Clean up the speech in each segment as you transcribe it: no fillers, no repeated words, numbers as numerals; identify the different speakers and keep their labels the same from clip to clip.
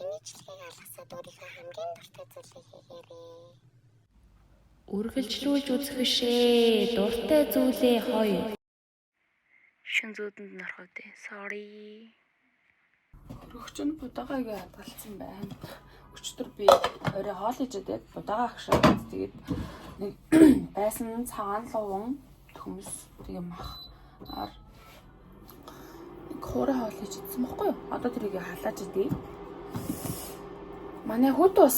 Speaker 1: Тэнийчлэгийг алгасаад өөрийнхөө хамгийн дуртай зүйлийг хийгээрэй.
Speaker 2: Үргэлжлүүлж үзэх бишээ. Дуртай зүйлээ хоёр. Шин зүүдэнд норхов дээ. Sorry.
Speaker 3: Өргөч нь будаагааг хадгалсан байна. Өчтөр би орой хоол ижээд будаага агшаад тэгээд нэг байсан цагаан луван төмс тэгээ махаар хоорой хоол ижсэн баггүй юу? Одоо тэрийг халааж идээ. Манай хүүд бас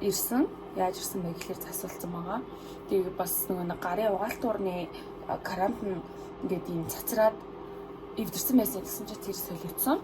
Speaker 3: ирсэн. Яаж ирсэн бэ гэхээр засуулсан байгаа. Тэгээд бас нөгөө гарын угаалт уурны карамт нь ингээд ийм цацраад эвдэрсэн байсан гэсэн чинь тэр солигдсон.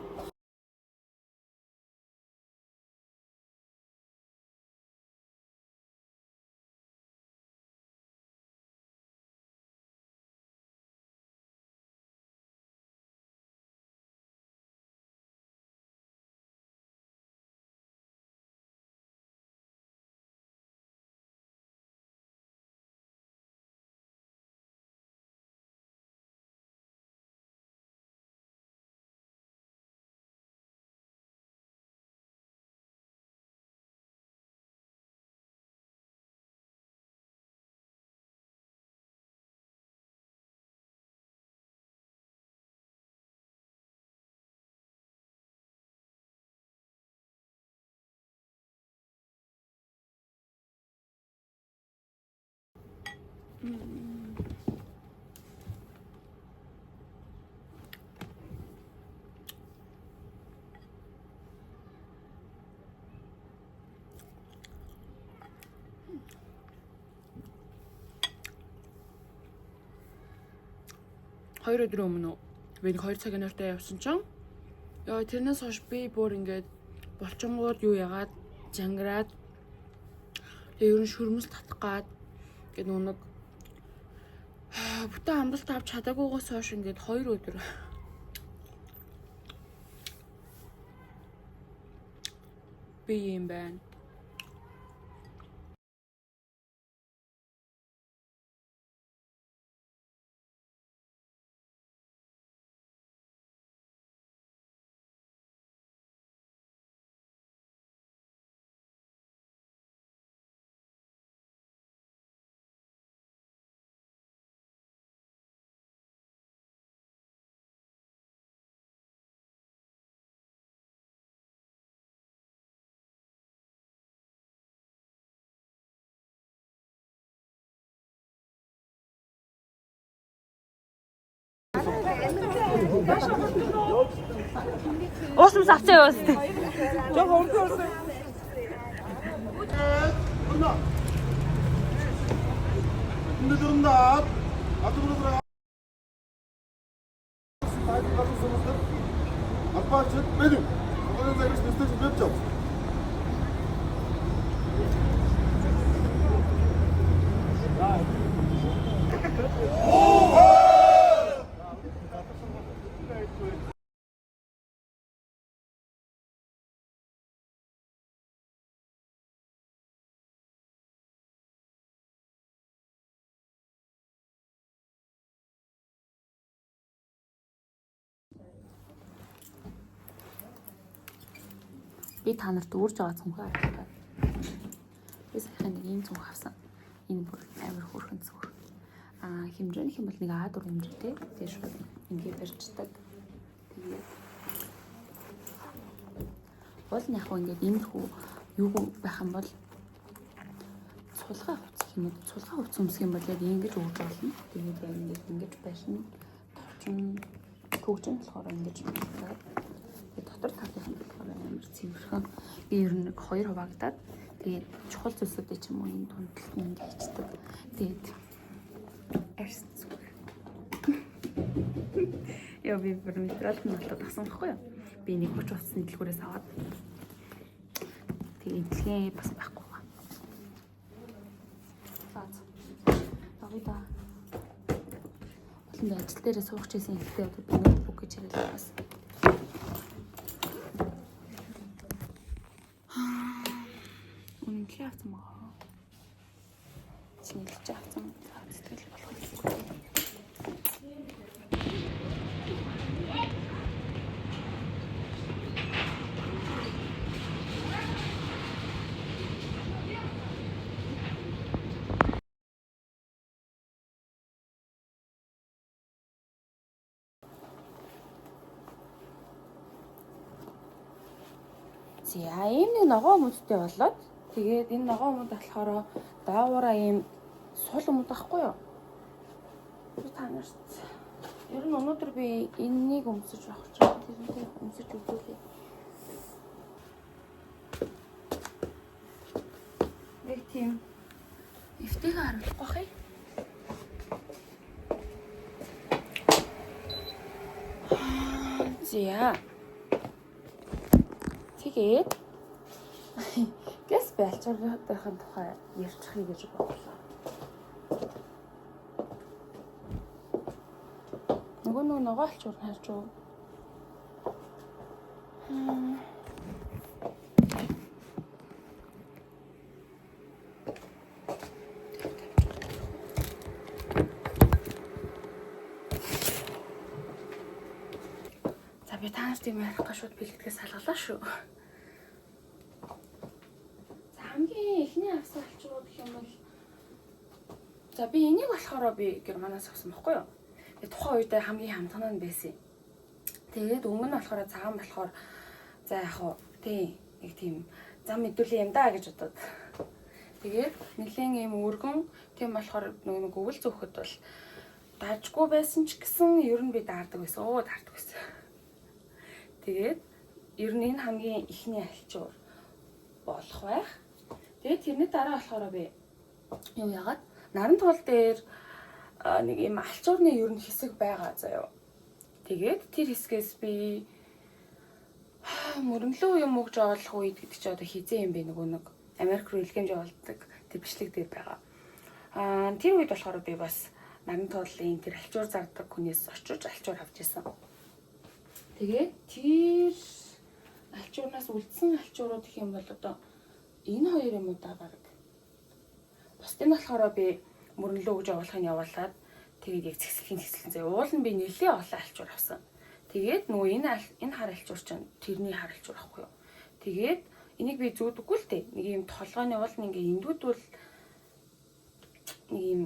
Speaker 3: Хоёр өдрийн өмнө би 2 цагийн нойртой явсан чинь яа тэрнээс хойш би бүр ингээд болчонгууд юу ягаад жанграад ер нь шүрмэс татах гад гэдэг нэг бүтэн амралт авч чадаагүйгээс хойш ингээд 2 өдөр би юм байна.
Speaker 2: Уусмас авцаа юу өстэй.
Speaker 4: Жоо хөргөөрсөн. Энд дөрөндөө атгуулаа. Албач бэлэн. Огоо зэрэг нэстэж бэлчээ.
Speaker 3: Би та нарт өөрж байгаа цүнхээ авчихлаа. Би саяхан нэг ийм цүнх авсан. Энэ бүр амар хөөрхөн цүнх. Хэмжээнийх юм бол нэг А4 хэмжээтэй. Тэгээ шууд ингээд барьцдаг. Тэгээ бол яг ингээд иймэрхүү юу байх юм бол цулгаа хувцс юм уу? Цулгаа хувцс өмсөх юм бол яг ингэж өгж болно. Тэгээд яг ингэж байшин товчон төгжин болохоор ингэж байна. Дотор талын болохоор амар цэвэрхэн. Би ер нь 2 хуваагдаад тэгээд чухал зүйлсүүдээ ч юм уу энэ тундалт ингэ хийдэг. Тэгээд арьс зүг. Яа би бүр материал нь болоод авсан байхгүй юу? Би нэг 30 хувцсны дэлгүүрээс аваад тэгээд эдлэгээ бас байхгүй ба. Багида. Олон ажил дээрээ суух гэсэн ихтэй одоо би ноутбук гэж хэлээ бас. Үнэхээр авсан маа. Чинэлж авсан. Сэтгэл болох. За ийм нэг ногоо өмдтэй болоод тэгээд энэ ногоо өмд болохоор доогоороо ийм сул өмд байхгүй юу? Та нарт ер нь өнөөдөр би энэнийг өмсөж байх гэж байна. Тэрнээ өмсөж үзүүлээ. Нэг тийм эвтэйг харуулах бах юм. За. Тэгээд гэс байлчрахын тухай ярьчихъя гэж бодлоо. Нөгөө ногоолч урнаач уу? За би танаас тийм ярихгүй шууд бэлтгэс салгалаа шүү. За хамгийн эхний авсгалчууд гэх юм бол за би энийг болохоор би Германаас авсан байхгүй юу? Тухайн үед хамгийн хамтган нь байсан. Тэгээд өмнө нь болохоор цагаан болохоор за яг хуу тий нэг тийм зам мэдүүлээ юм да гэж бодоод. Тэгээд нэлээд ийм өргөн тийм болохоор нэг өвөл зөөхөд бол даажгүй байсан ч гэсэн ер нь би даардаг байсан. Даардаг байсан. Тэгээд ер нь энэ хамгийн ихний альчуур болох байх. Тэгээд тэрний дараа болохоор би юу яагаад наран туул дээр нэг юм алчуурны ер нь хэсэг байгаа заяа. Тэгээд тэр хэсгээс би мөрөнлөө юм өгж олох үед гэдэг чи одоо хизээ юм бэ нөгөө нэг Америк руу илгээмж явуулдаг тэр бичлэг дээр байгаа. Тэр үед болохоор би бас наран туулын тэр алчуур зардаг хүнээс очиж алчуур авч ирсэн. Тэгээд тэр алчуурнаас үлдсэн алчуурууд гэх юм бол одоо энэ хоёр юм уу да баг. Бусдын болохоор би мөрөнлөө гэж явуулахыг явуулаад тэгээд яг цэцлэхийн заяа. Уул нь би нэлээ олон алчуур авсан. Тэгээд нөгөө энэ хар алчуур чинь тэрний хар алчуур ахгүй юу. Тэгээд энийг би зүүдэггүй л дээ. Нэг юм толгойн уул нь ингээ эндүүдвэл нэг юм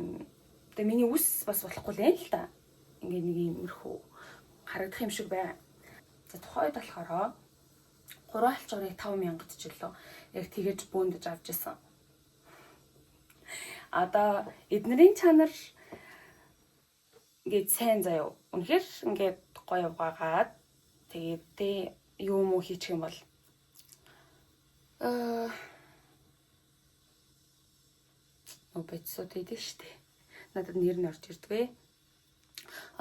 Speaker 3: одоо миний үс бас болохгүй л энэ л та. Ингээ нэг юмрхүү харагдах юм шиг байна. За тухайд болохоор 3 алчуурыг 5000-д ч лөө яг тэгэж бөөндөж авч ирсэн. Одоо эднэрийн чанар ингээд сайн заяа. Үнэхээр ингээд гоё угаагаад тэгээд юу муу хийчих юм бол бэцсүүд идэв штэ. Надад нэр нь орж ирдвэ.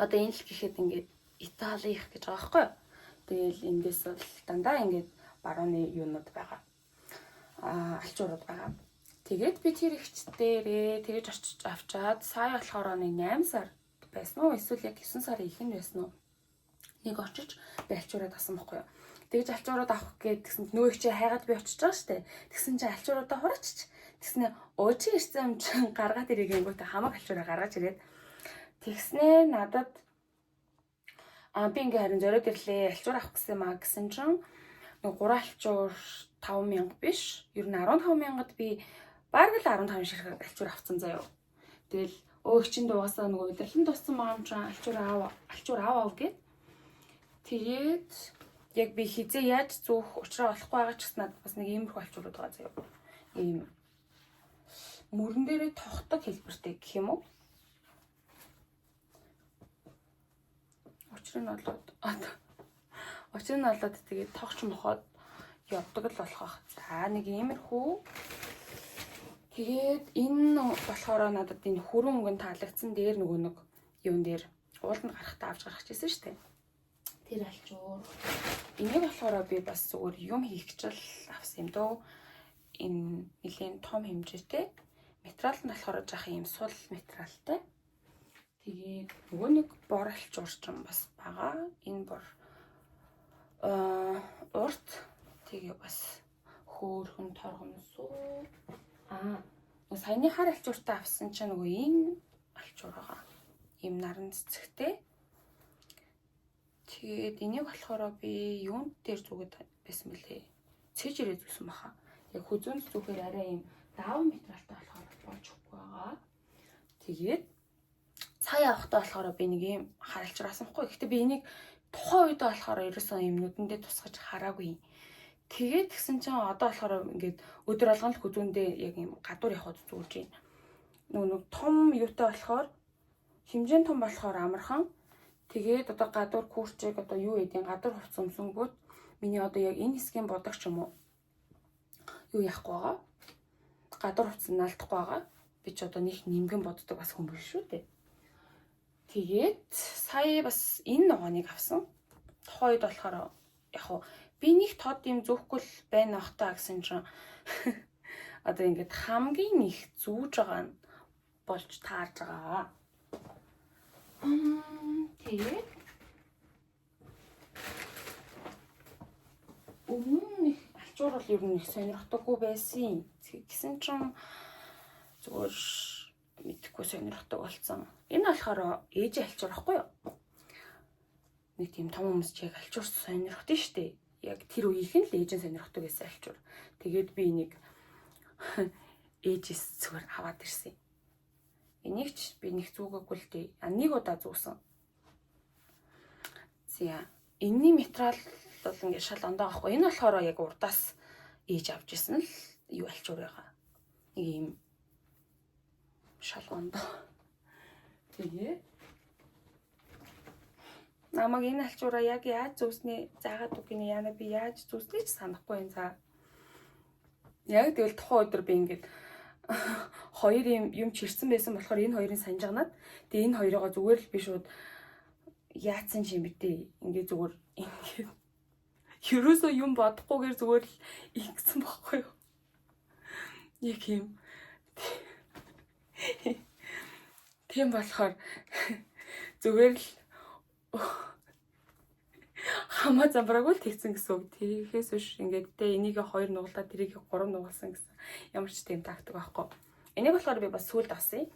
Speaker 3: Одоо энэ л гэхэд ингээд Италих гэж байгаа байхгүй юу? Тэгэл эндээс бол дандаа ингээд барууны юунууд байгаа. Алчуурууд байгаа. Тэгээд би тэр ихчдээрээ тэгэж очиж авчаад сая болохоор нэг 8 сар байсан уу? Эсвэл яг 9 сарын ихэнх байсан уу? Нэг очиж би алчуураад авсан байхгүй юу? Тэгэж алчуураад авах гэдгсэн нөгөө их чи хайгаад би очиж байгаа штэ. Тэгсэн чи алчууруудаа хураачч. Тэгснэ өөчи ирсэн юм чин гаргаад ирэгэнгүүт хамаг алчуураа гаргаж ирээд тэгснэ надад би ингээ харин зориод ирлээ алчуур авах гэсэн маа гэсэн чин нэг 3 алчуур 5000 биш. Ер нь 15000-д би бараг л 15 ширхэг алчуур авцсан заяа. Тэгэл чин дуусаа нөгөө удирлан туссан байгаа юм чинь алчуур аав гэд. Тэгээд яг би хизээ яаж зүүх учраа олохгүй байгаа ч гэсэн надад бас нэг иймэрхүү алчуурууд байгаа заяа. Ийм мөрөн дээрээ тогтдог хэлбэртэй гэх юм уу? Учир нь болоод тэгээд тогч мохоод явдаг л болох байх. За нэг иймэрхүү. Тэгээд энэ болохоор надад энэ хүрэн өнгөнд таалагдсан дээр нөгөө нэг юун дээр ууланд гарахтаа авч гарах гэсэн шүү дээ. Тэр алчуур. Энийг болохоор би бас зүгээр юм хийх гэж авсан юм дөө. Энэ нэлийн том хэмжээтэй. Материал нь болохоор жаахан юм сул материалтай. Тэгээд нөгөө нэг бор алчуур ч юм бас байгаа. Энэ бор урт тэгээ бас хөөхөн торгон суу. Саяны хар алчууртаа авсан чинь нөгөө энэ алчуур байгаа. Ийм наран цэцэгтэй. Тэгээд энийг болохоор би юунд дээр зүгээд байсан бэлээ. Цэжрээ зүсэн баха. Яг хүзүүн зүгээр арай ийм даав материалтай болохоор болж байгаа. Тэгээд сая авахтаа болохоор би нэг юм хар алчуур авсан хгүй. Гэхдээ би энийг тухайн үед болохоор ерөөсөн юм нүдэндээ тусгаж хараагүй. Тэгээд тэгсэн чинь одоо болохоор ингээд өдөр алган л хөдөөндөө яг юм гадуур явахд зүгж байна. Нэг том юутай болохоор хэмжээнд том болохоор амархан. Тэгээд одоо гадуур курчиг одоо юу гэдэг гадуур хувц өмсөнгөт миний одоо яг энэ хэсгийн бодогч юм уу? Юу яахгүй байгаа? Гадуур хувц наалдахгүй байгаа. Би ч одоо нэг нимгэн боддог бас хүн биш шүү дээ. Тэгээд сая бас энэ ногооныг авсан. Тухайд болохоор яг хуу би нэг тод юм зөөхгүй л байна ах та гэсэн чинь одоо ингээд хамгийн их зүүж байгаа нь болж таарж байгаа. Тэгээд өмнө их алчуур бол ер нь их сонирхдаггүй байсан. Гэсэн чинь зүгээр мэдхгүй сонирхдаг болсон. Энэ болохоор ээж алчуур ахгүй юу? Нэг тийм том хүмүүс ч яг алчуур сонирхдаг шүү дээ. Яг тэр үеийнх нь л ээж нь сонирхдаг гэсэн алчуур. Тэгээд би нэг ээжээс зүгээр аваад ирсэн. Энийг ч би нэг зүгээгүй л дээ. Нэг удаа зүүсэн. Зя энэний материал бол ингээд шал ондоо авахгүй. Энэ болохоор яг урдаас ээж авч ирсэн л юу алчуур байгаа. Нэг юм шал ондоо. Тэгээ намайг энэ алчуураа яг яаж зүүснээ заагаад үгний яана би яаж зүүснээ ч санахгүй юм цаа. Яг тэгэл тухайн өдөр би ингээд хоёр юм чирсэн байсан болохоор энэ хоёрын санджганаад тэгээ энэ хоёроо зүгээр л би шууд яатсан юм битээ. Ингээд зүгээр ингээд ерөөсөө юм бодохгүйгээр зүгээр л ингэсэн байхгүй юу. Яг юм. Тийм болохоор зүгээр л хамаа замбраагүй л тэгсэн гэсэн үг. Тэрхээс биш ингээд тэ энийг 2 нугалаад тэрийг 3 нугалсан гэсэн ямар ч тийм тактик байхгүй. Энийг болохоор би бас сүлд авсан.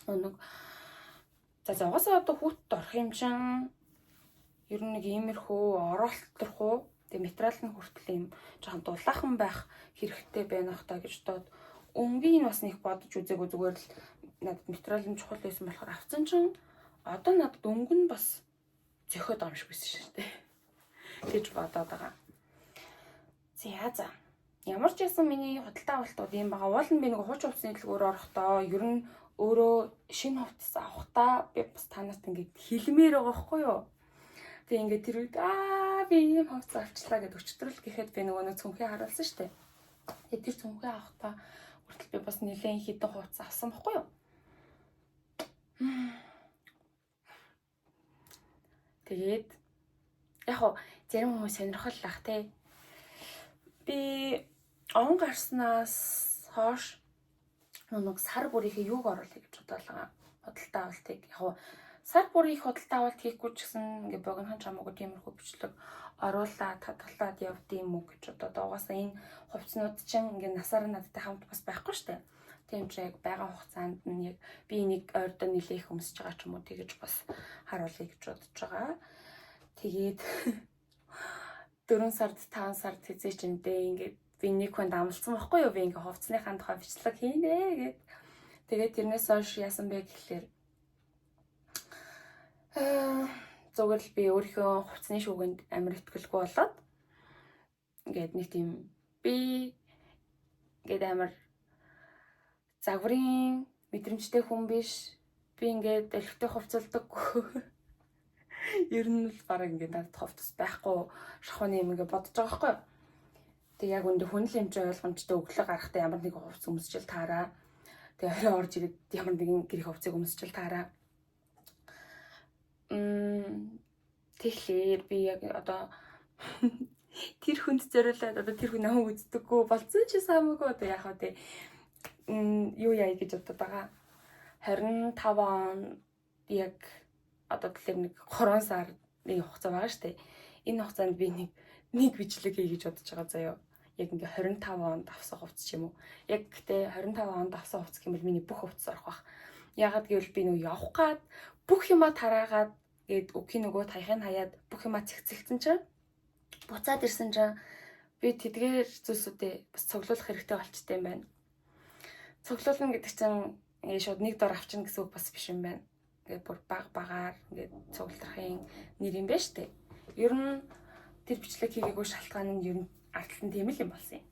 Speaker 3: Нэг за угаасаа одоо хүүхд орох юм чин ер нь нэг иймэрхүү оролцох. Тэгээ материал нь хүртэл юм жоохон дулаахан байх хэрэгтэй байна ах та гэж бодоод өнгийн бас нэг бодож үзээгүй зүгээр л надад материал нь чухал байсан болохоор авсан чинь одоо надад өнгө нь бас зөхиод байгаа юм шиг байсан шүү дээ. Гэж бодоод байгаа. За. Ямар ч байсан миний худалдаа авалтууд юм байгаа. Уул нь би нэг хууч хувцсны дэлгүүр орохдоо ер нь өөрөө шинэ хувцас авахдаа би бас танарт ингээд хэлмээр байгаа байхгүй юу? Тэгээ ингээд тэр үед би ийм хувцас авчлаа гэд өчтөрөл гэхэд би нөгөө цүнхээ харуулсан шүү дээ. Тэгээ тэр цүнхээ авахдаа хүртэл би бас нэлээд хідэн хувцас авсан байхгүй юу? Тэгээд яг хоо зарим хүмүүс сонирхол ах те. Би он гарснаас хойш нэг сар бүрийнхээ юуг оруулах гэж бодлоо. Худалдаа авалтыг яг хоо сар бүрийн худалдаа авалт хийхгүй ч гэсэн ингээ богинохан чамаагүй тиймэрхүү бичлэг оруулаад хадгалаад явдсан юм уу гэж одоо угаасаа энэ хувцснууд чинь ингээ насаараа надтай хамт бас байхгүй штэ. Тийм ч яг байгаа хугацаанд нь яг би нэг ойрдоо нэлээх өмсөж байгаа ч юм уу тэгэж бас харуулъя гэж бодож байгаа. Тэгээд 4 сард 5 сард хэзээ ч юмдээ ингээд би нэг хүнд амлсан байхгүй юу? Би ингээ хувцсныхаа тухай бичлэг хийнэ гэд. Тэгээд тэрнээс хойш яасан бэ гэхлээр зүгээр л би өөрийнхөө хувцсны шүүгэнд амар итгэлгүй болоод ингээд нэг тийм би ингээд амар загварын мэдрэмжтэй хүн биш. Би ингээд элхтэй хувцалдаггүй. Ер нь л бараг ингээд надад хувцас байхгүй шахууны юм ингээд бодож байгаа байхгүй. Тэг яг үндэ хүн л хэмжээ ойлгомжтой өглөө гарахтаа ямар нэг хувцас өмсчил таараа. Тэг орой орж ирээд ямар нэгэн гэрийн хувцсыг өмсчил таараа. Тэгэхээр би яг одоо тэр хүнд зориулаад одоо тэр хүн намайг үздэггүй болцсон ч самаагүй одоо яах вэ? Юу яа гэж бодод байгаа. 25 он яг одоо тэгэхээр нэг 3 сарын хугацаа байгаа шүү дээ. Энэ хугацаанд би нэг бичлэг хий гэж бодож байгаа заяа. Яг ингээ 25 онд авсан хувцас ч юм уу. Яг гэтээ 25 онд авсан хувцас гэвэл миний бүх хувцас орох бах. Ягаад гэвэл би нөгөө явах гад бүх юмаа тараагаад гээд өгийн нөгөө таяхын хаяад бүх юмаа цэгцэлсэн чинь буцаад ирсэн чинь би тэдгээр зүйлсүүдээ бас цуглуулах хэрэгтэй болчтой юм байна. Цуглуулна гэдэг чинь шууд нэг дор авчна гэсэн үг бас биш юм байна. Ингээд бүр багаар ингээд цуглахын нэр юм байна штэ. Ер нь тэр бичлэг хийгээгүй шалтгаан нь ер нь Артлан тийм л юм болсон юм.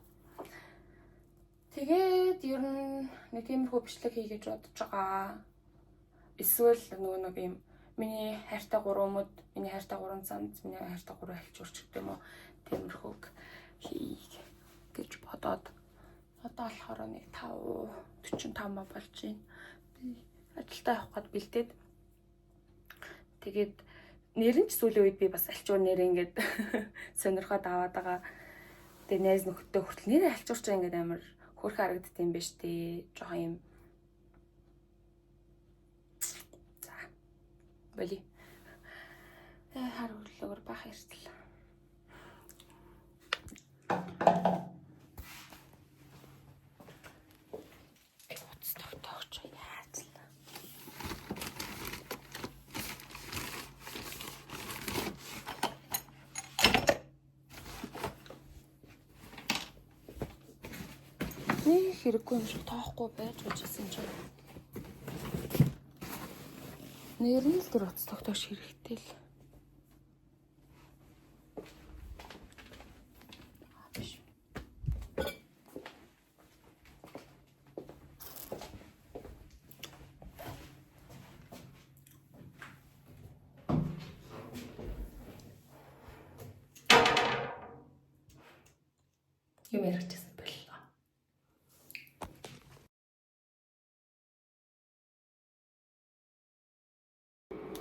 Speaker 3: Тэгээд ер нь нэг тиймэрхүү бичлэг хийгээж бодож байгаа. Эсвэл нэг юм миний хайртай 3 өмд, миний хайртай 3 цамц, миний хайртай 3 альчуурч гэдэг юм уу. Тиймэрхүүг хийх гэж бодоод одоо болохоор нэг 5:45 болж байна. Би ажилдаа явах гээд бэлдээд тэгээд нэрэн ч сүүлийн үед би бас альчуур нэр ингээд сонирхоод аваад байгаа. Тэгээд найз нөхдөд хүртэл нэрээ альчуурч ингээд амар хөрхө харагддаг юм биш үү? Жохон юм. За. Боли. Харуулгаар бах ярьтал. Хэрэггүй юм шиг тоохгүй байж үзсэн чинь. Нэр нь л тэр утас тогтоож хэрэгтэй л. Биш. Юм яригчсан.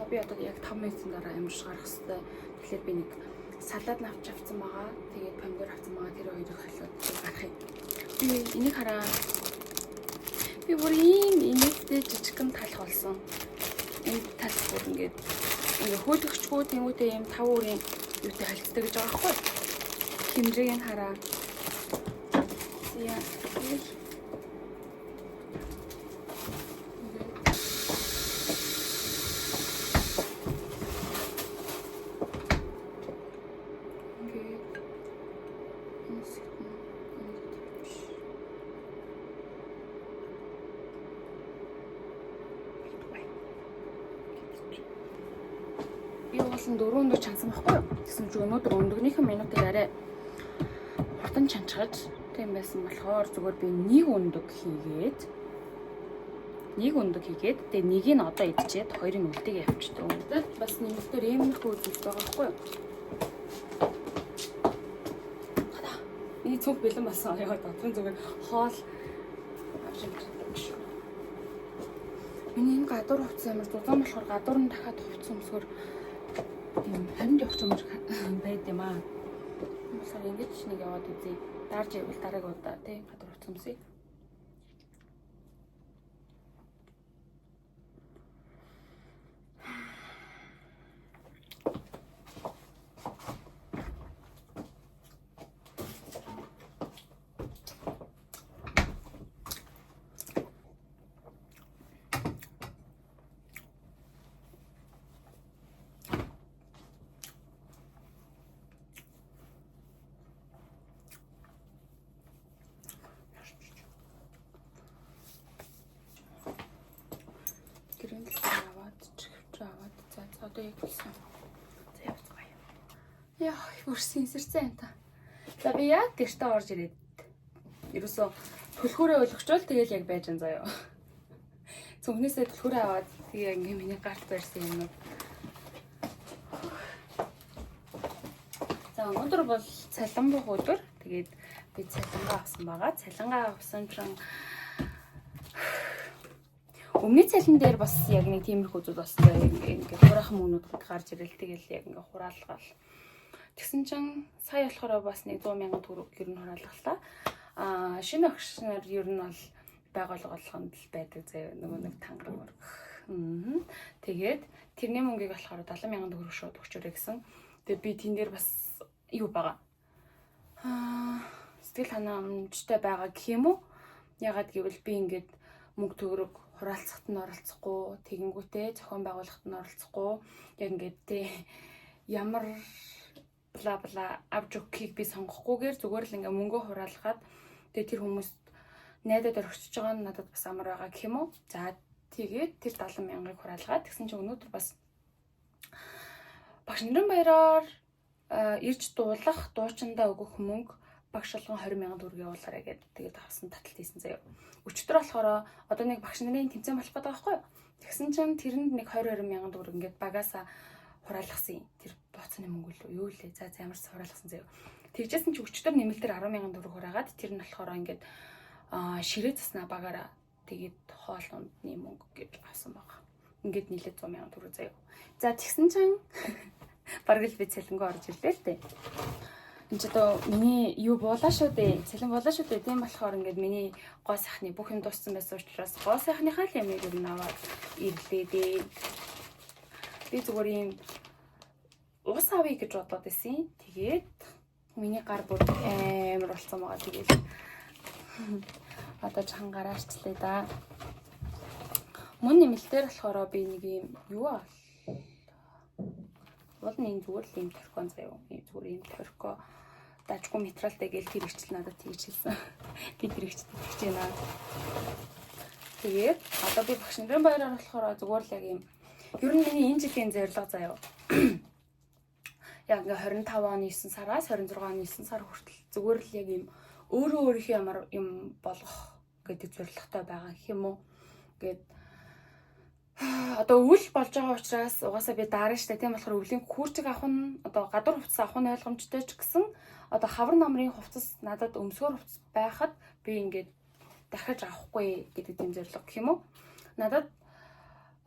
Speaker 3: Би одоо яг 5 минутын дараа амжиж гарах хэрэгтэй. Тэгэхээр би нэг салаад авч авсан байгаа. Тэгээд помидор авсан байгаа. Тэр хоёрыг халиад гарахыг. Би энийг хараа. Би бүр инээдтэй жижигхэн талх болсон. Энэ талх бүр ингээд хөөлөгчгүй тэмүүтэй юм 5 үрийн юутай халцдаг гэж байгаа байхгүй. Хэмжээг нь хараа. Яа. Би уулын 4 өндөр чансан байхгүй юу? Тэгсэн чинь өнөөдөр өндөгнийхэн минутыг арай хурдан чанчгаж тийм байсан болохоор зүгээр би нэг өндөг хийгээд тэгээ нэгийг нь одоо идчихэд хоёрын үлдээг явчихдаг. Өнөөдөр бас нэмэлтээр иймэрхүү зүйл байгаа байхгүй юу? Миний цог бэлэн болсон яагаад дотрын зүгээр хоол миний энэ гадуур хувцас амар зузаан болохоор гадуур нь дахиад хувцас өмсгөр тийм хонд явах юм байд юм аа. Мысалы ингэж нэг яваад үзье. Дарж ивэл дараагийн удаа тий гадуур хувцас өмсөе. Одоо яг болсон. За явцгаая. Яа, бүрсэн сэрсэн та. За би яг гэртээ орж ирээд. Ерөөсөө түлхүүрээ ойлгочвол тэгэл яг байж ан заяа. Цүнхнээсээ түлхүүрээ аваад тэгээ ингээ миний гарт барьсан юм. За өнөөдөр бол цалинбах өдөр. Тэгээд би цалингаа авсан байгаа. Цалингаа авсан чинь өмнөний цалин дээр бас яг нэг тиймэрхүү зүйл болсон. Ингээ хураахан мөнүүд гарч ирэл тэгэл яг ингээ хураалгаал. Тэгсэн чинь сая болохоор бас нэг 100,000 төгрөг ер нь хураалгалаа. Шинэ огш нар ер нь бол байгууллагын л байдаг заяа нөгөө нэг тангараг. Тэгээд тэрний мөнгийг болохоор 70,000 төгрөг шууд өгчөөрэй гэсэн. Тэгээд би тэн дээр бас юу байгаа. Сэтгэл ханамжтай байгаа гэх юм уу? Ягаад гэвэл би ингээд мөнгө төгрөг хураалцахад нь оролцохгүй, тэгэнгүүтээ зохион байгуулахад нь оролцохгүй. Яг ингээд те ямар бла бла авч өгөхийг би сонгохгүйгээр зүгээр л ингээ мөнгө хураалгаад тэгээ тэр хүмүүст найдад орчиж байгаа нь надад бас амар байгаа гэх юм уу? За тэгээд тэр 70,000-ыг хураалгаад тэгсэн чинь өнөөдөр бас багш нарын баяраар ирж дуулах, дуучиндаа өгөх мөнгө багш болгон 20,000 төгрөг явуулаарай гэдэг тэгээд авсан таталт хийсэн заяа. Өчтөр болохоор одоо нэг багш нарын тэмцээн болох гэдэг байхгүй юу? Тэгсэн чинь тэрэнд нэг 20,000 төгрөг ингээд багаасаа хураалгасан. Тэр бооцны мөнгө лөө юу лээ. За ямар ч хураалгасан заяа. Тэгжсэн чи өчтөр нэмэлтээр 10,000 төгрөг хураагаад тэр нь болохоор ингээд ширээ заснаа багаараа тэгээд хоол ундны мөнгө гэж авсан байгаа. Ингээд нийлээд 100,000 төгрөг заяа. За тэгсэн чинь бараг л би цалингоо орж ирлээ л дээ. Энд ч одоо миний юу буулаа шүү дээ. Цалин буулаа шүү дээ. Тийм болохоор ингээд миний гоо сайхны бүх юм дууссан байсан учраас гоо сайхныхаа л ямыг ер нь аваад ирлээ дээ. Би зүгээр юм ус авъя гэж бодоод байсан. Тэгээд миний гар бүр амар болсон байгаа. Тэгээд одоо чанга гараарчлаа да. Мөн нэмэлтээр болохоор би нэг юм юу аа. Бол нэг зүгээр л юм торкон заяа. Зүгээр юм торко дажгүй материалтай гээл тэр ихчл надад тэгж хэлсэн. Би тэр ихчл тэгж байна. Тэгээд одоо би багш нарын баяраар болохоор зүгээр л яг юм. Ер нь миний энэ жилийн зорилго заяа. Яг ингээ 25 оны 9 сараас 26 оны 9 сар хүртэл зүгээр л яг юм өөрийнхөө ямар юм болгох гэдэг зорилготой байгаа гэх юм уу. Гэт одоо өвөл болж байгаа учраас угаасаа би дараа штэ тийм болохоор өвлийн хүүрчиг авах нь одоо гадуур хувцас авах нь ойлгомжтой ч гэсэн одоо хавар намрын хувцас надад өмсгөр хувцас байхад би ингээд дахиж авахгүй гэдэг тийм зорилго гэх юм уу. Надад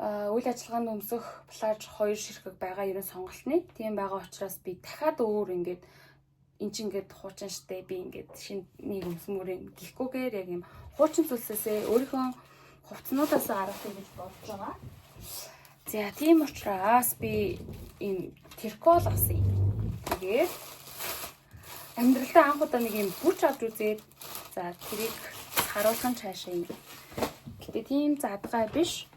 Speaker 3: үйл ажиллагаанд өмсөх плаж 2 ширхэг байгаа ерөн сонголтны. Тийм байгаа учраас би дахиад өөр ингээд эн чинь ингээд хуучин штэ би ингээд шинэ нэг өмсмөрийн гихгүйгээр яг юм хуучин зүйлсээсээ өөрийнхөө хувцснуудаас аргахыг гэж бодож байгаа. За тийм учраас би ийм тэркол авсан. Тэгээд амьдралдаа анх удаа нэг юм бүрч авч үзээд за тэрийг харуулхан цаашаа юм. Гэтэ тийм задгай биш.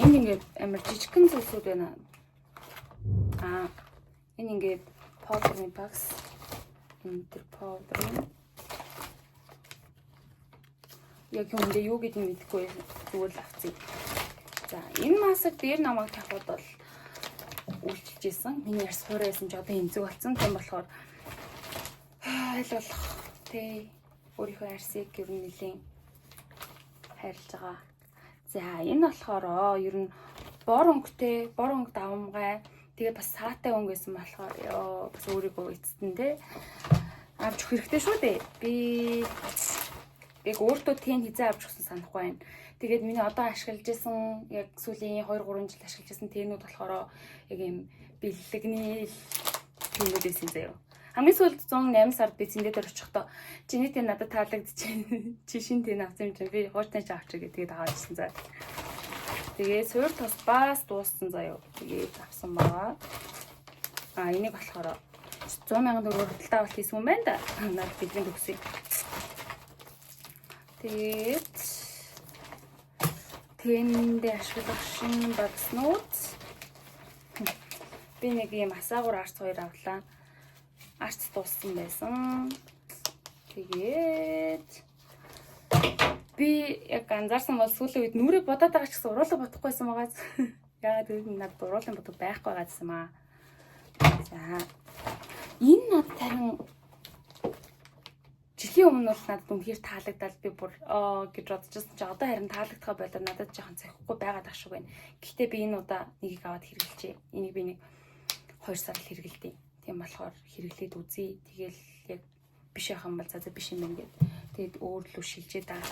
Speaker 3: Энэ ингээд амар жижигхэн зүйлсүүд байна. Энэ ингээд powder box. Энэ тэр powder. Яг юм дэ юу гэдэг нь мэдэхгүй зүгээр л авцъя. За энэ маск дээр намайг тавхад бол үйлчилж исэн. Миний ярс хуурайсан ч одоо эмзэг болсон. Тийм болохоор айл болох тий өөрийнхөө арсыг ер нь нэлийн хайрлаж байгаа. За энэ болохоор ер нь бор өнгөтэй, бор өнгө давмгай. Тэгээ бас саатай өнгө гэсэн болохоор ёо бас өөрийгөө эцэстэн тий авч өгөх хэрэгтэй шүү дээ. Би яг өөртөө тэн хизээ авч өгсөн санахгүй байна. Тэгээд миний одоо ашиглаж исэн яг сүүлийн 2-3 жил ашиглаж исэн тэнүүд болохоор яг юм бэлэгний тэнүүд байсан заяа. Хамгийн сүүлд 108 сард би зэндээ дээр очихдоо чиний тэн надад таалагдчихээн. Чи шин тэн авсан юм чинь би хууртан ч авчих гэдэг аваад ирсэн заяа. Тэгээд суур тос бас дууссан заяа. Тэгээд авсан байгаа. Энийг болохоор 100,000 төгрөг хөдөлთა авалт хийсэн юм байна да. Надад бидний төгсөй. Тэгээд тэндээ ашиглах шинэ багснууд би нэг юм асаагуур арц 2 авлаа. Арц дууссан байсан. Тэгээд би яг анзаарсан бол сүүлийн үед нүрээ бодоод байгаа ч гэсэн уруулаг бодохгүйсэн байгаа. Яагаад гэвэл надад уруулаг бодох байхгүй байгаа гэсэн маа. За энэ надад харин жилийн өмнө бол надад үнэхээр таалагдал би бүр гэж бодчихсон чи одоо харин таалагдхаа болоод надад жоохон цохихгүй байгаад ах шиг байна. Гэхдээ би энэ удаа нэгийг аваад хэрэглэжээ. Энийг би нэг 2 сар л хэрэглэдэг. Тийм болохоор хэрэглээд үзье. Тэгэл яг биш яхан бол за биш юм байна гэд. Тэгээд өөр лөө шилжээ даа.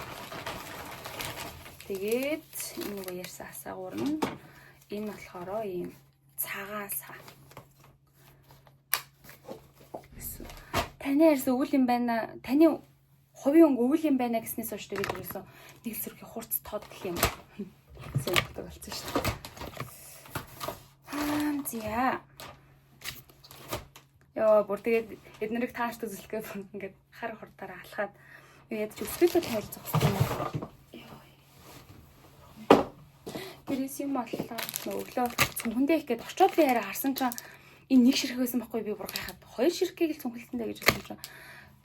Speaker 3: Тэгээд энэ нэг ярьсан асаагуур нь энэ болохоор ийм цагаасаа. Таны ярьсан өвөл юм байна. Таны хувийн өнгө өвөл юм байна гэснээс хойш тэгээд ерөөсөө нэг зэрэг хурц тод гэх юм. Зөвхөн болсон шүү дээ. Зя. Яа, бүр тэгээд эднэрийг тааш төсөлгөө ингээд хар хурдаараа алхаад яд ч өсвөлөө тайлж зогссон юм. Тэрээс юм боллоо. Өглөө цүнхэндээ их гээд очоод би хараа харсан чинь энэ нэг ширхэг байсан байхгүй би бүр гайхаад 2 ширхгийг л цүнхэлтэндээ гэж хэлсэн чинь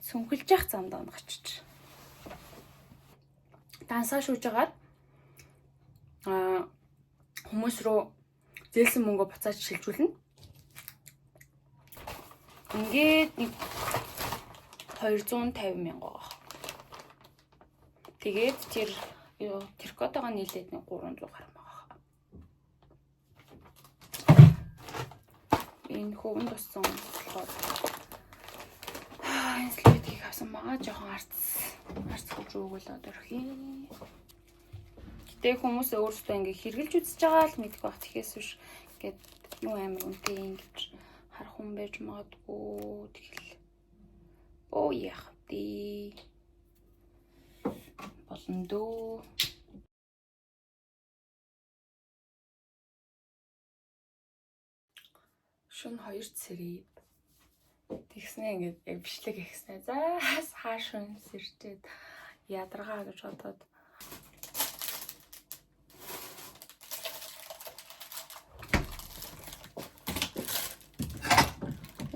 Speaker 3: цүнхэлж явах замдаа очиж. Дансаа шүүж агаад хүмүүс рүү зээлсэн мөнгө буцааж шилжүүлнэ. Ингээд нэг 250 мянга байгаа. Тэгээд тэр теркотойгоо нийлээд нэг 300 гаруй байгаа. Энэ хөвөн туссан болохоор энэ слайдыг авсан байгаа. Жохон арц хөвж өгөөл одорхий. Гэтэ хүмүүс өөрсдөө ингээ хэрглэж үзэж байгаа л мэдэх баг. Тэгэхээс биш ингээд юу амар үнэтэй ингэж харах хүн байж магадгүй. Тэгэл оо яах вэ? Болно дөө. Шөнө 2 сэрээ. Тэгснэ ингээд яг бичлэг хийснэ. За хааш шөнө сэрчээд ядаргаа гэж бодоод.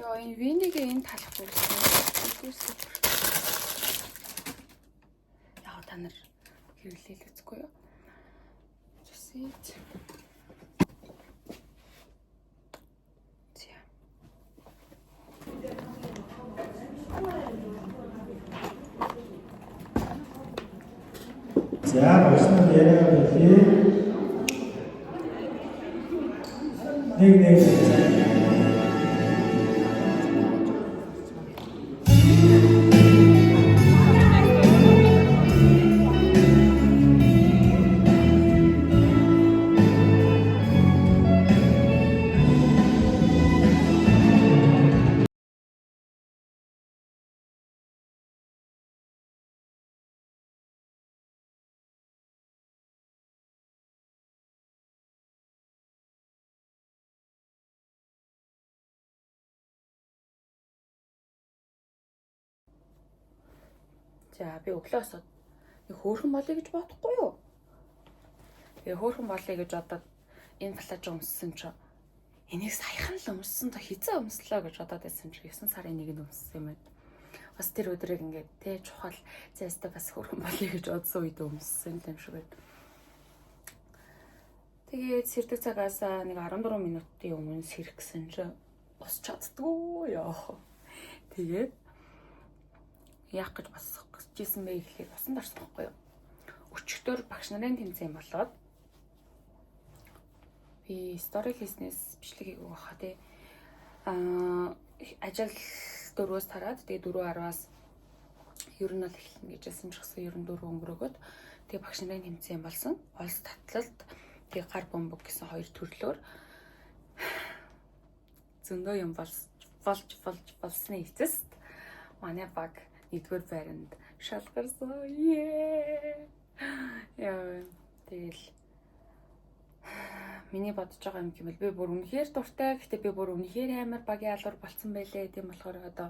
Speaker 3: Яа энэ винийг энэ талах байсан. Яа та нар хэрэглээл үзгүй юу? Зүсэж.
Speaker 5: За, босна яриа болъё. Нэг
Speaker 3: За би өглөөс нэг хөөрхөн болъё гэж бодохгүй юу? Тэгээ хөөрхөн болъё гэж бодоод энэ плаж өмссөн чи энийг саяхан л өмссөн то хизээ өмслөө гэж бодоод байсан чи 9 сарын 1-нд өмссөн юм байна. Бас тэр өдрийг ингээд тэ чухал зайстай бас хөөрхөн болъё гэж бодсон үед өмссөн юм шиг байна. Тэгээд сэрдэг цагаас нэг 14 минутын өмнө сэргсэн чи ус чаддгүй яах. Тэгээд яах гэж бас жисэн бэ гэхлээр усан дарсан байхгүй юу. Өчигдөр багш нарын тэмцээн болоод би стори хийснээс бичлэг хийгээг байхаа тий. Ажил 4-өөс тараад тэгээ 4:10-аас ер нь л эхэлнэ гэжсэн ч гэсэн ер нь 4 өнгөрөөгөөд тэгээ багш нарын тэмцээн болсон. Олс татлалт тэгээ гар бомбог гэсэн 2 төрлөөр зөндөө юм болсны эцэст манай баг 1-р байранд шалгарсан. Яа. Тэгэл миний бодож байгаа юм гэвэл би бүр үнэхээр дуртай. Гэтэ би бүр үнэхээр амар багийн алуур болцсон байлээ. Тийм болохоор одоо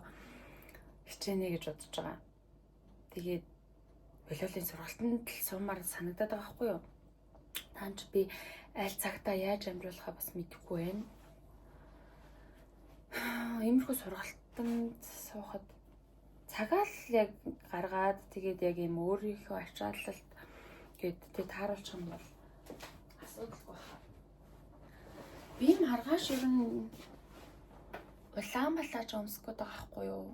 Speaker 3: хичээнэ гэж бодож байгаа. Тэгээд болиолын сургалтанд л суумаар санагдаад байгаа байхгүй юу? Таанч би аль цагтаа яаж амжуулахаа бас мэдэхгүй байна. Иймэрхүү сургалтанд суухад цагаал яг гаргаад тэгээд яг юм өөрийнхөө ачаалалт гээд тэг тааруулчих юм бол асуудалгүй байна. Би маргааш ер нь Улаанбаатар өмсөх гээд байгаа байхгүй юу?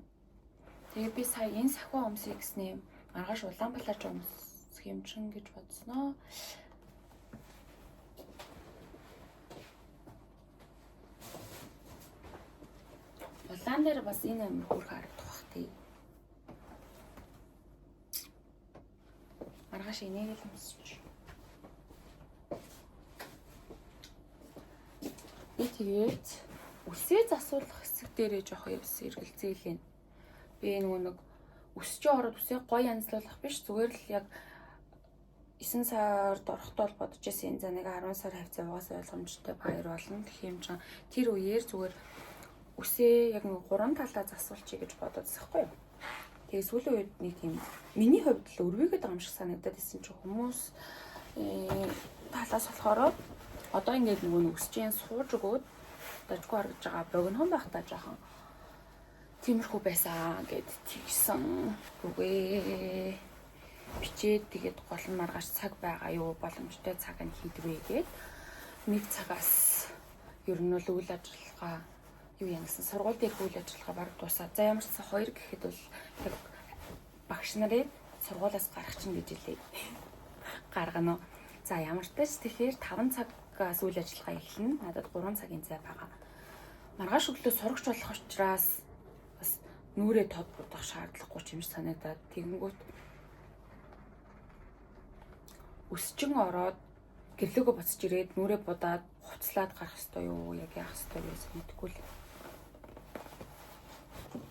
Speaker 3: Тэгээ би сая энэ сахиу өмсөе гэснээ маргааш Улаанбаатар өмсөх юм чин гэж бодсноо. Улаан дээр бас энэ амир хөрх харагдах бах тий. Маргааш энийг л өмсөж. Би тэгээд үсээ засуулах хэсэг дээрээ жоох эргэлзээлээ. Би нэг өсчөө ороод үсээ гоё янзлуулах биш зүгээр л яг 9 сард орохдоо л бодож байсан. За нэг 10 сар хавцаа угаас ойлгомжтой баяр болно гэх юм чинь тэр үеэр зүгээр үсээ яг нэг 3 талаа засуулчих гэж бодоодсэн байхгүй юу. Тэгээ сүүлийн үед нэг тийм миний хувьд л өрвөгээд байгаа юм шиг санагдаад байсан чи хүмүүс талаас болохоор одоо ингээд нөгөө өсчийн сууж өгөөд дажгүй харагдаж байгаа богинохон байхдаа жоохон тиймэрхүү байсан гэд тэгсэн үгүй бичээд тэгээд гол нь маргааш цаг байгаа юу боломжтой цаг нь хийдвэ гээд нэг цагаас ер нь л үйл ажиллагаа юу юм гэсэн сургууль дээр үйл ажиллагаа баг дуусаад. За ямар ч сан 2 гэхэд бол яг багш нарыг сургуулиас гарах чинь гэж хэлээ. Гаргана уу. За ямар ч тач тэгэхээр 5 цагаас үйл ажиллагаа эхэлнэ. Надад 3 цагийн зай байгаа. Маргааш өглөө сурагч болох учраас бас нүрээ тод будах шаардлагагүй ч юм шиг санагдаад тэгэнгүүт өсчин ороод гэрлөөгөө буцаж ирээд нүрээ будаад хуцлаад гарах ёстой юу? Яг яах ёстой вэ мэдгүй л.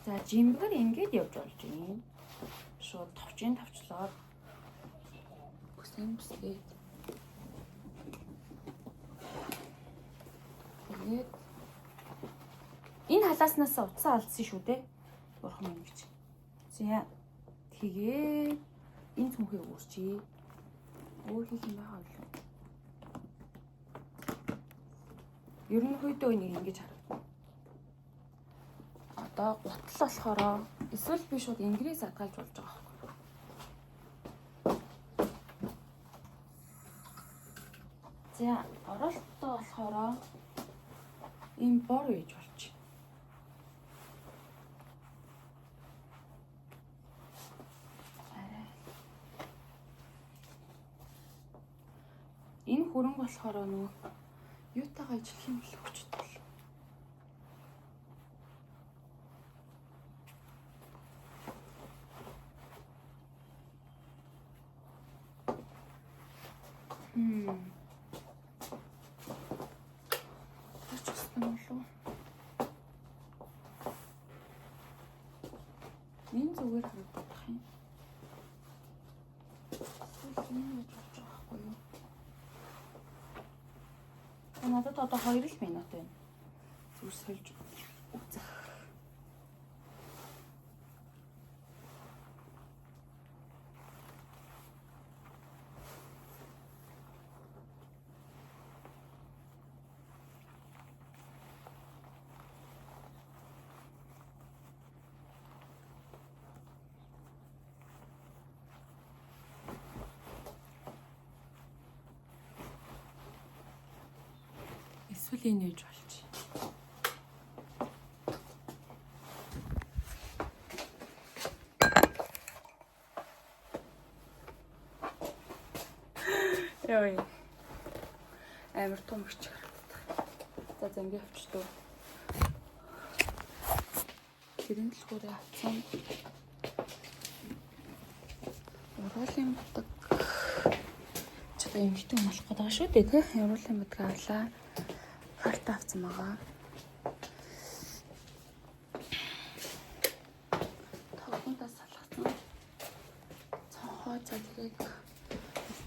Speaker 3: За жимбэр ингэж явж болж байна. Шууд тавчлаад үсэн бүсгээд тэгээд энэ халааснаас утсаа алдсан шүү дээ. Бурхан минь гэж. За тэгээд энэ цүнхийг үүсчээ. Өөр хийх юм байгаа юу? Ерөнхийдөө энийг ингэж харагдана. Одоо гутал болохоор эсвэл би шууд ингээс адгаалж болж байгаа байхгүй. За оролттой болохоор ийм бор үйж болчих. Энэ хөрөнгө болохоор нөгөө юутайгаа ажиллах юм бол хүчтэй. Энэ зүгээр харагдах юм. Энэ яаж болж байгаа байхгүй юу? Надад одоо 2 л минут байна. Зүгээр сольж үзэх. Эсвэл энэ үеж болж. Яа. Амар том хүч харагддаг. За зэнгээ авчдуу. Гэрэн дэлгүүрээ авсан. Уруулын бутаг. Чата юм хитэн болох гэдэг шүү дээ тий. Уруулын бутаг авлаа. Харта авсан байгаа. Тавхандаа салгасан. Цонхоо цагийг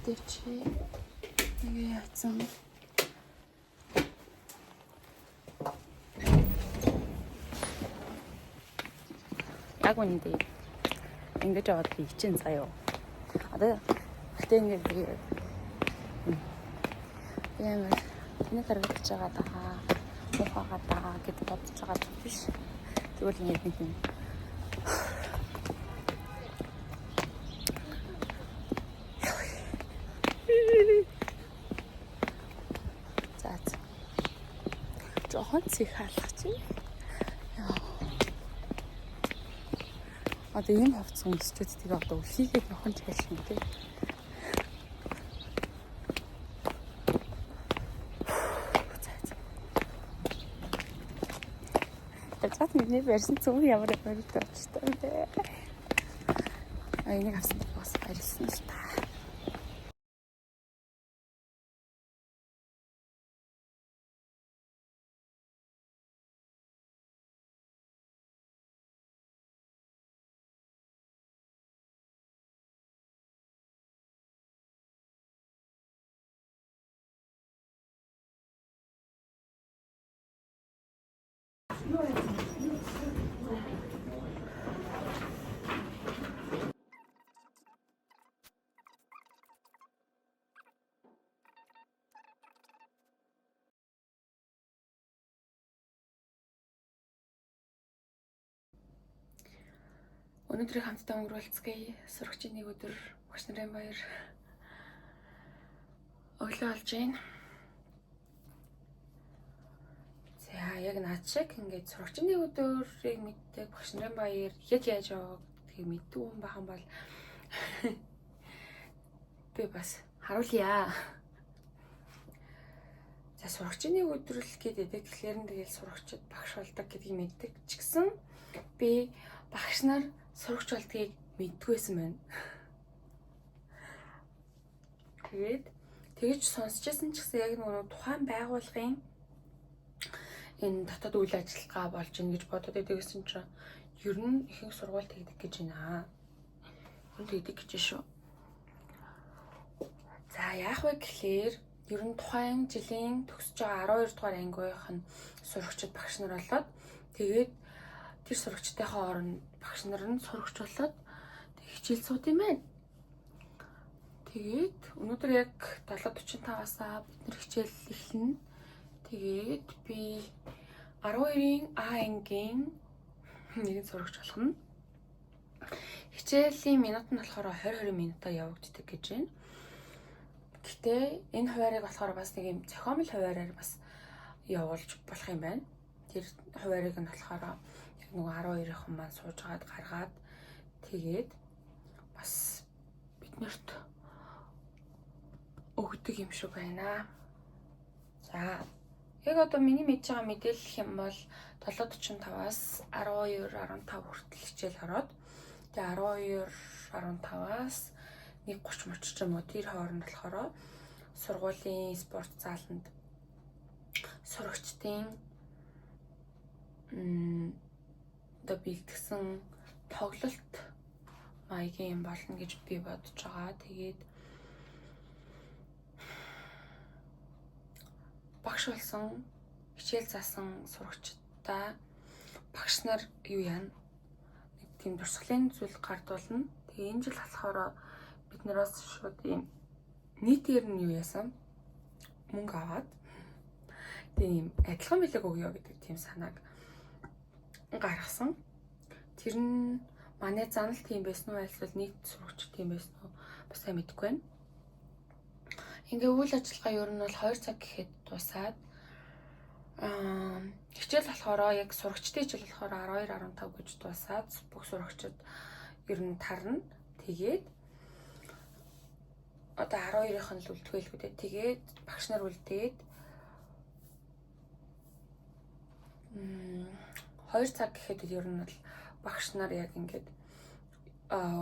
Speaker 3: дэвчээ. Нэг яатсан. Яг үнэндээ ингэж аваад би чинь заяа. Одоо гэтээ ингэж би ямар нэг харагдаж байгаа даа. Мухагаа даа гэж бодож байгаа биш. Тэгвэл ингэ нэг юм. За. Жохон цэг хаалгач. Одоо ийм хавц өмсчүүд тэгээ одоо үлхийгээ жохон чиглэж юм тий. Тэцэт миний версн цүм ямар байдаг ч дээ. Энийг авсан бас баярлсан шүү дээ. Өнөөдрийг хамтдаа өнгөрүүлцгээе. Сурагчийн нэг өдөр багш нарын баяр өглөө болж байна. За яг наад шиг ингээд сурагчны өдрийг мэддэг багш нарын баяр яг яаж яваг гэдгийг мэддэг хүн бахан бол би бас харуулъя. За сурагчны өдрөл гэдэг тэгэхээр нь тэгэл сурагчид багш болдог гэдгийг мэддэг ч гэсэн би багш нар сурагч болдгийг мэддгүйсэн байна. Тэгэж сонсчихсан ч гэсэн яг нөгөө тухайн байгууллагын энэ дотоод үйл ажиллагаа болж ийн гэж бодоод байдаг гэсэн чинь ер нь ихэнх сургууль тэгдэг гэж байна. Хүн тэгдэг гэж шүү. За яах вэ гэхээр ер нь тухайн жилийн төгсөж байгаа 12 дугаар ангийнх нь сурагчид багш нар болоод тэгээд тэр сурагчдынхаа оронд багш нар нь сурагч болоод хичээл сууд юм байна. Тэгээд өнөөдөр яг 7:45-аас бид нэр хичээл эхэлнэ. Тэгээд би 12-ийн А ангийн нэгэн сурагч болох нь. Хичээлийн минут нь болохоор 20 минутаа явагддаг гэж байна. Гэтэ энэ хуваарийг болохоор бас нэг юм зохиомл хуваараар бас явуулж болох юм байна. Тэр хуваарийг нь болохоор яг нөгөө 12-ын маань суужгаад гаргаад тэгээд бас биднэрт өгдөг юм шиг байна. За яг одоо миний мэдж байгаа мэдээлэл юм бол 7:45-аас 12:15 хүртэл хичээл ороод тэгээ 12:15-аас 1:30 ч юм уу тэр хооронд болохоор сургуулийн спорт зааланд сурагчдын одоо бэлтгэсэн тоглолт маягийн юм болно гэж би бодож байгаа. Тэгээд багш болсон хичээл заасан сурагчдаа багш нар юу яана? Нэг тийм дурсгалын зүйл гардуулна. Тэгээ энэ жил болохоор бид нараас шууд ийм нийтээр нь юу яасан? Мөнгө аваад тийм адилхан билег өгье гэдэг тийм санааг гаргасан. Тэр нь манай занал тийм байсан уу эсвэл нийт сурагч тийм байсан уу? Бас сайн мэдэхгүй байна. Ингээ үйл ажиллагаа ер нь бол 2 цаг гэхэд дуусаад хичээл болохоор яг сурагчдын хичээл болохоор 12:15 гэж дуусаад бүх сурагчид ер нь тарна. Тэгээд одоо 12-ийнх нь л үлдгээл гэдэг. Тэгээд багш нар үлдээд 2 цаг гэхэд ер нь бол багш нар яг ингээд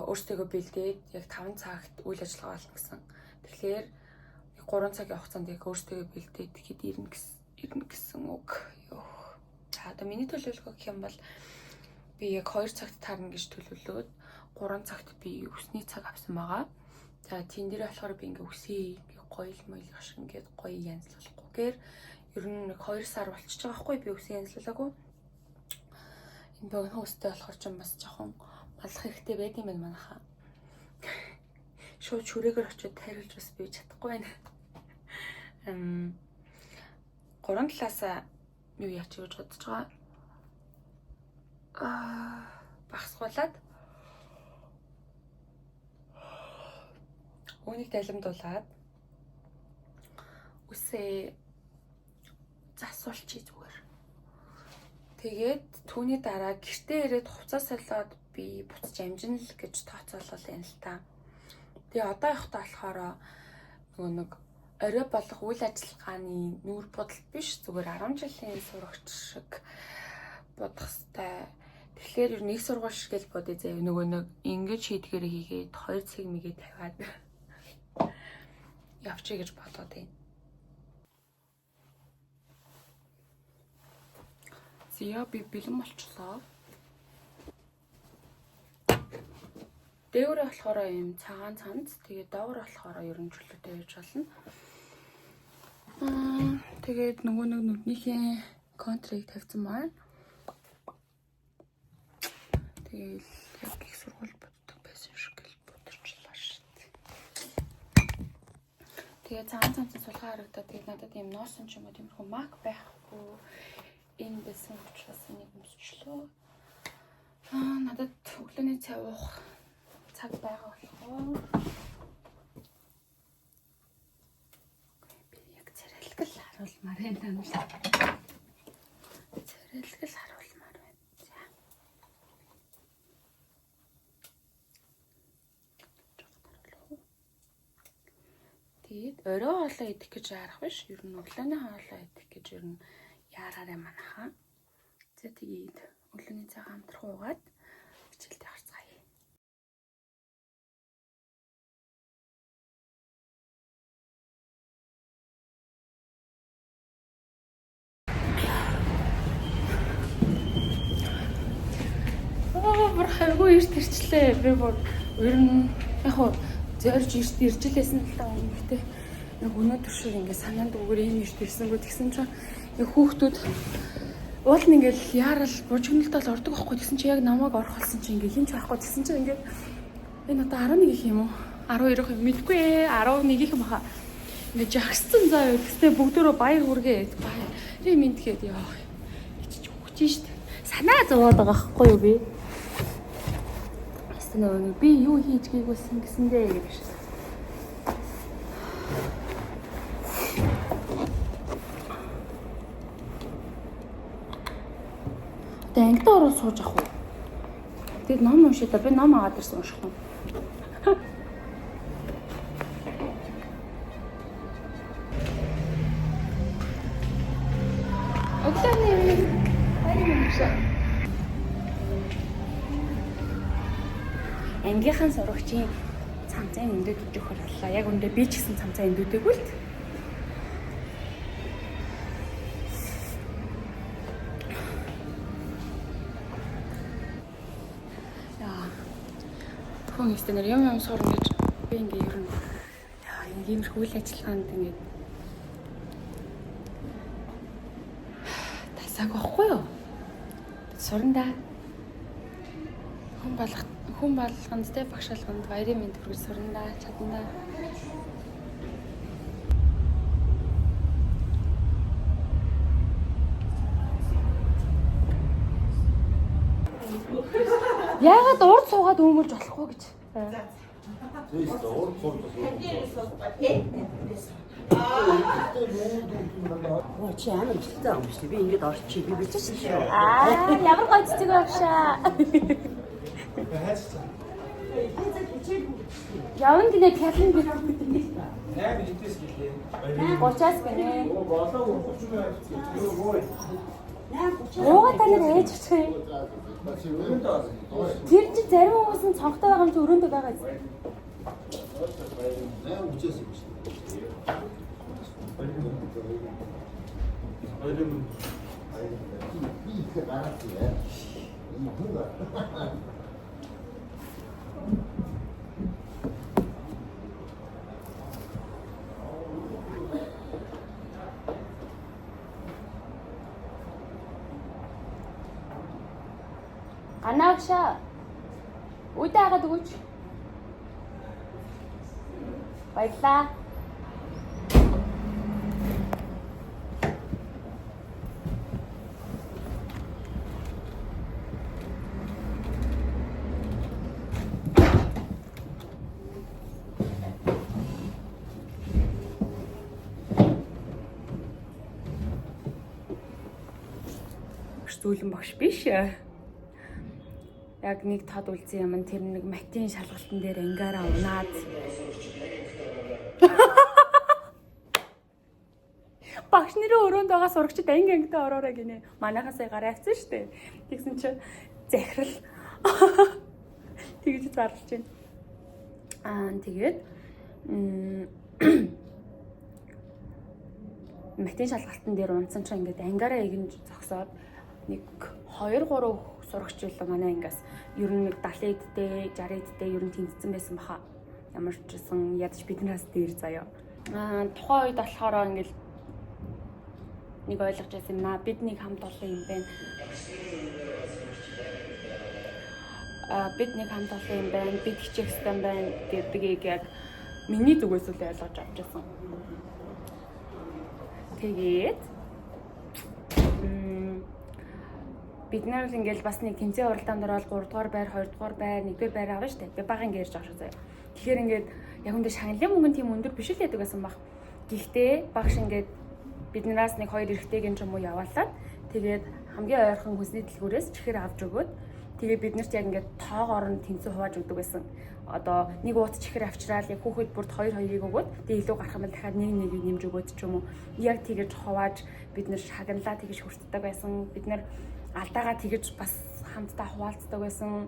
Speaker 3: өөрсдөө бэлдээд яг 5 цагт үйл ажиллагаа болно гэсэн. Тэгэхээр 3 цагийн хугацаанд яг өөрсдөө бэлдээд тэгэхэд ирнэ гэсэн үг. За одоо миний төлөвлөгөө гэх юм бол би яг 2 цагт таарна гэж төлөвлөөд 3 цагт би өсний цаг авсан байгаа. За тийм дээр болохоор би ингээ үсээ гоё моёлох шиг ингээд гоё янзлуулахгүйгээр ер нь 2 сар болчихж байгаа хгүй би үсээ янзлуулаагүй. Энэ богино үстэй болохоор ч бас жоохон малах хэрэгтэй байдсан байна манайхаа. Шууд шүрэгээр очиод тайруулж бас би чадахгүй байна. 3 талаас юу яач гэж бодож байгаа. Багсгуулаад үүнийг далимдуулаад үсээ засуулчих зүгээр. Тэгээд түүний дараа гэртээ ирээд хувцас солиод би буцаж амжина л гэж тооцоолол юм л та. Тэгээ одоо явахдаа болохоор нөгөө нэг орой болох үйл ажиллагааны нүүр бодол биш зүгээр 10 жилийн сурагч шиг бодох хэвээр. Тэгэхээр ер нь их сургууль шиг л бодъё заяа нөгөө нэг ингэж хийдгээр хийгээд 2 цаг мэгээ тавиад явчих гэж бодоод байна. Зя би бэлэн болчихлоо. Дээврээ болохоор юм цагаан цанц, тэгээд доогор болохоор ерөн чөлөөтэй байж болно. Тэгээд нөгөө нэг нүднийхээ контрыг тавьсан маань. Тэгээд яг их сургууль боддог байсан шиг л бодорчлаа шүү дээ. Тэгээд цагаан цанцын сулгаа харагдаад тэгээд надад юм носон ч юм уу тиймэрхүү мак байхгүй. Энэ байсан учраас нэг өмсчлөө. Надад өглөөний цай уух цаг байгаа болохоор би яг царайлгал харуулмаар энэ танил. орой хоолоо идэх гэж яарах биш. Ер нь өглөөний хоолоо идэх гэж ер нь яараарай манайхаа. За тэгээд өглөөний цагаан амтрах уугаад хичээлдээ харцгаая. Бүр хайгуу ирт ирчлээ. Би бүр ер нь яг хоо зорж ирж илээсэн л таа үнэтэй. Нэг өнөөдөр шиг ингээ санаанд өгөр ийм ирт ирсэнгүү тэгсэн чинь яг хүүхдүүд уул нь ингээл яарал бужигналтал ордог байхгүй тэгсэн чи яг намайг орхолсон чи ингээ хинч байхгүй тэгсэн чи ингээ энэ одоо 11 их юм уу 12 их юм мэдгүй ээ 11 их юм хаа ингээ жагссан заа юу гэстэй бүгдөө баяр хүргээ баяр мэдгээд яа ичиж өгч штт санаа зовоод байгаа байхгүй юу би эсвэл би юу хийж гээвсэн гэсэндээ гэж ангид ороод сууж ах уу. Тэгээд ном уншаа да би ном аваад ирсэн унших юм. Өглөөний ангийнхан сурагчийн цамцын өндөд өгөх боллоо. Яг үндэ би ч гэсэн цамцаа өндөдөггүй л. Хүн ихтэй юм сурна гэж би ингээ ер нь ийм үйл ажиллагаанд ингээ тасааг واخгүй юу? Сурна да. Хүн болгонд тэ багшаалганд баярын мэнд хүргэж сурна да, чадна да. Яагаад урд суугаад өмөлж болохгүй гэж.
Speaker 6: Оо чи амар ихтэй юм шүү. Би ингэж орчих би бичсэн шүү.
Speaker 3: Ямар гоё цэцэг багшаа. Явна гинэ пялын би.
Speaker 5: 8 литрээс гэлээ.
Speaker 3: 30-аас гинэ.
Speaker 5: Болоо 30 мянга.
Speaker 3: Ууга танаар ээж очих юм. Тэр чи зарим хүмүүс нь цонхтой байгаа юм чи өрөөндөө байгаа юм. Анаагшаа. Үдээ хагаад өгөөч. Баярлаа. Зүүлэн багш биш. Яг нэг тод үлдсэн юм тэр нэг матийн шалгалтын дээр ангаараа унаад. Багш нэрээ өрөөнд байгаа сурагчид ангид ороорой гинэ. Манайхаасаа гараа авсан штэ. Тэгсэн чи захирал тэгж зарлж байна. Тэгээд матийн шалгалтын дээр унтсан чи ингээд ангаараа игэн зогсоод нэг 2 3 сурагч байлаа манай ангиас ер нь нэг 70 эдтэй 60 эдтэй ер нь тэнцсэн байсан баха. Ямар ч гэсэн ядаж биднээс дээр заяа. Тухайн үед болохоор ингээл нэг ойлгож байсан юм наа. Бид нэг хамт олон юм байна. Бид нэг хамт олон юм байна. Бид хичээх хэрэгтэй байна гэдгийг яг миний зүгээс л ойлгож авч байсан. Тэгээд бид нар л ингээл бас нэг тэмцээн уралдаанд ороод 3 дугаар байр, 2 дугаар байр, 1 дугаар байр авна штэ. Би бага ингээд явж байгаа шүү заяа. Тэгэхээр ингээд яг үндэ шагналын мөнгө тийм өндөр биш л байдаг байсан баг. Гэхдээ багш ингээд биднээс нэг 2 эрэгтэйг юм уу яваалаад тэгээд хамгийн ойрхон хүнсний дэлгүүрээс чихэр авч өгөөд Тэгээ бид нарт яг ингээд тоогоор нь тэнцүү хувааж өгдөг байсан. Одоо нэг ууц чихэр авчраал яг хүүхэд бүрд 2-2-ыг өгөөд тэгээ илүү гарах юм бол дахиад нэг нэмж өгөөд ч юм уу. Яг тэгэж хувааж бид нар шагналаа тэгэж хүртдэг байсан. Бид нар алдаагаа тэгэж бас хамтдаа хуваалцдаг байсан.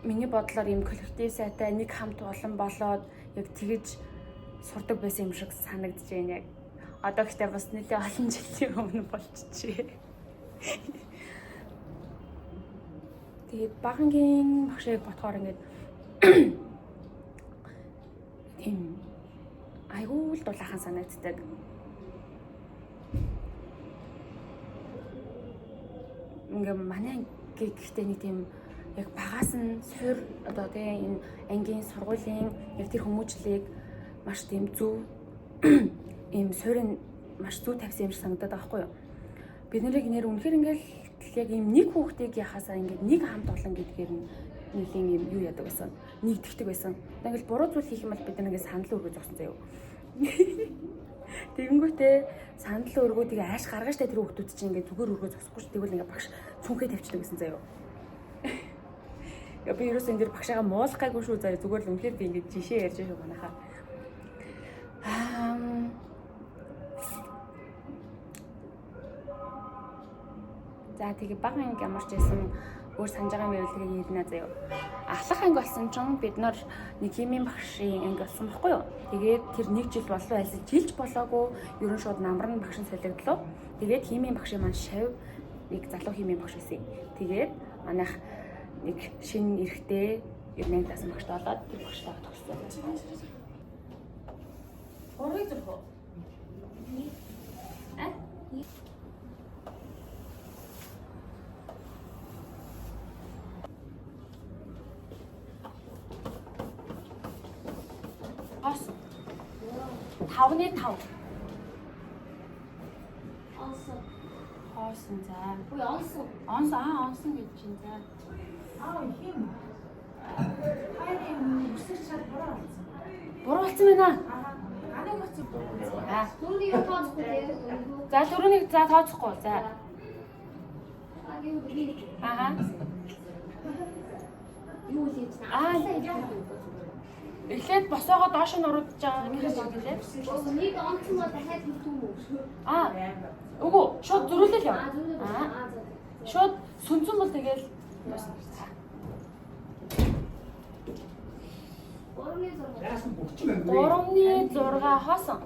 Speaker 3: Миний бодлоор ийм коллектив сайтай нэг хамт олон болоод яг тэгэж сурдаг байсан юм шиг санагдаж байна яг. Одоо гэхдээ бас нэлээ олон жилийн өмнө болчихжээ. Тэгээд багангийн багшийг бодохоор ингээд тийм айгүй л дулаахан санагддаг. Ингээд манай гэхдээ нэг тийм яг багаас нь суур одоо тийм энэ ангийн сургуулийн яг тэр хүмүүжлийг маш тийм зөв ийм суурийн маш зөв тавьсан юм шиг санагдаад байгаа байхгүй юу? Бид нарыг нэр үнэхээр ингээл яг ийм нэг хүүхдийг яхасаа ингээд нэг хамт олон гэдгээр нь нэлийн ийм юу яадаг байсан. Нэгдэгдэг байсан. Ингээл буруу зүйл хийх юм бол бид нар ингээд санал өргөж зогсон заяа. Тэгэнгүүтээ санал өргөө тэгээ ааш гаргаж та тэр хүүхдүүд чинь ингээд зүгээр өргөө зогсохгүй ч тэгвэл ингээд багш цүнхээ тавьчихдаг гэсэн заяа. Я би ерөөс энэ багшаага муулах гайгүй шүү заяа. Зүгээр л үнэхээр би ингээд жишээ ярьж байгаа манайхаа. За тэгээ бага анги ямар ч байсан өөр санаж байгаа юм байвал тэгээ хэлнэ заяа. Ахлах анги болсон чинь бид нар нэг химийн багшийн анги болсон байхгүй юу? Тэгээд тэр нэг жил болов айлс жилж болоогүй ерөн шууд намрын багшин солигдлоо. Тэгээд химийн багшийн маань шав нэг залуу химийн багш байсан. Тэгээд манайх нэг шинэ эрэгтэй 98 тассан багштай болоод тэр багштайгаа төгссөн. Орой зүрх. Ас. 5-ны 5. Онсон за. Ой онсон. Онсон гэж чинь за. Хим. Хайрын өсөж чад буруу болсон. Буруу болсон байна. Анаа гоцсон. Дөрөвийг тооцохгүй дээ. За дөрөвийг за тооцохгүй. За. Юу л юм. Эхлээд босоогоо доош нь уруудж байгаа юм шиг лээ. Нэг онцгой дахиад хэлтүүм үү? Үгүй, шууд зөрүүлэл яа. Шууд сүнцэн бол тэгэл дуусна. 3-ны 6 хоосон.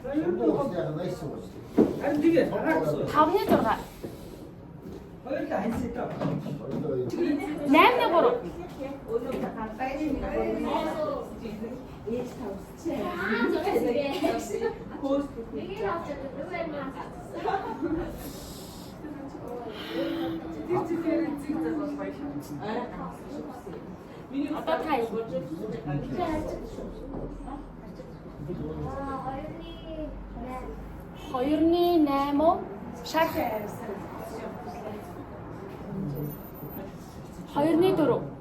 Speaker 3: 5-ны 6. 8-ны 3. Одоо та юу? 2-ны 8 уу? Шарх. 2-ны 4.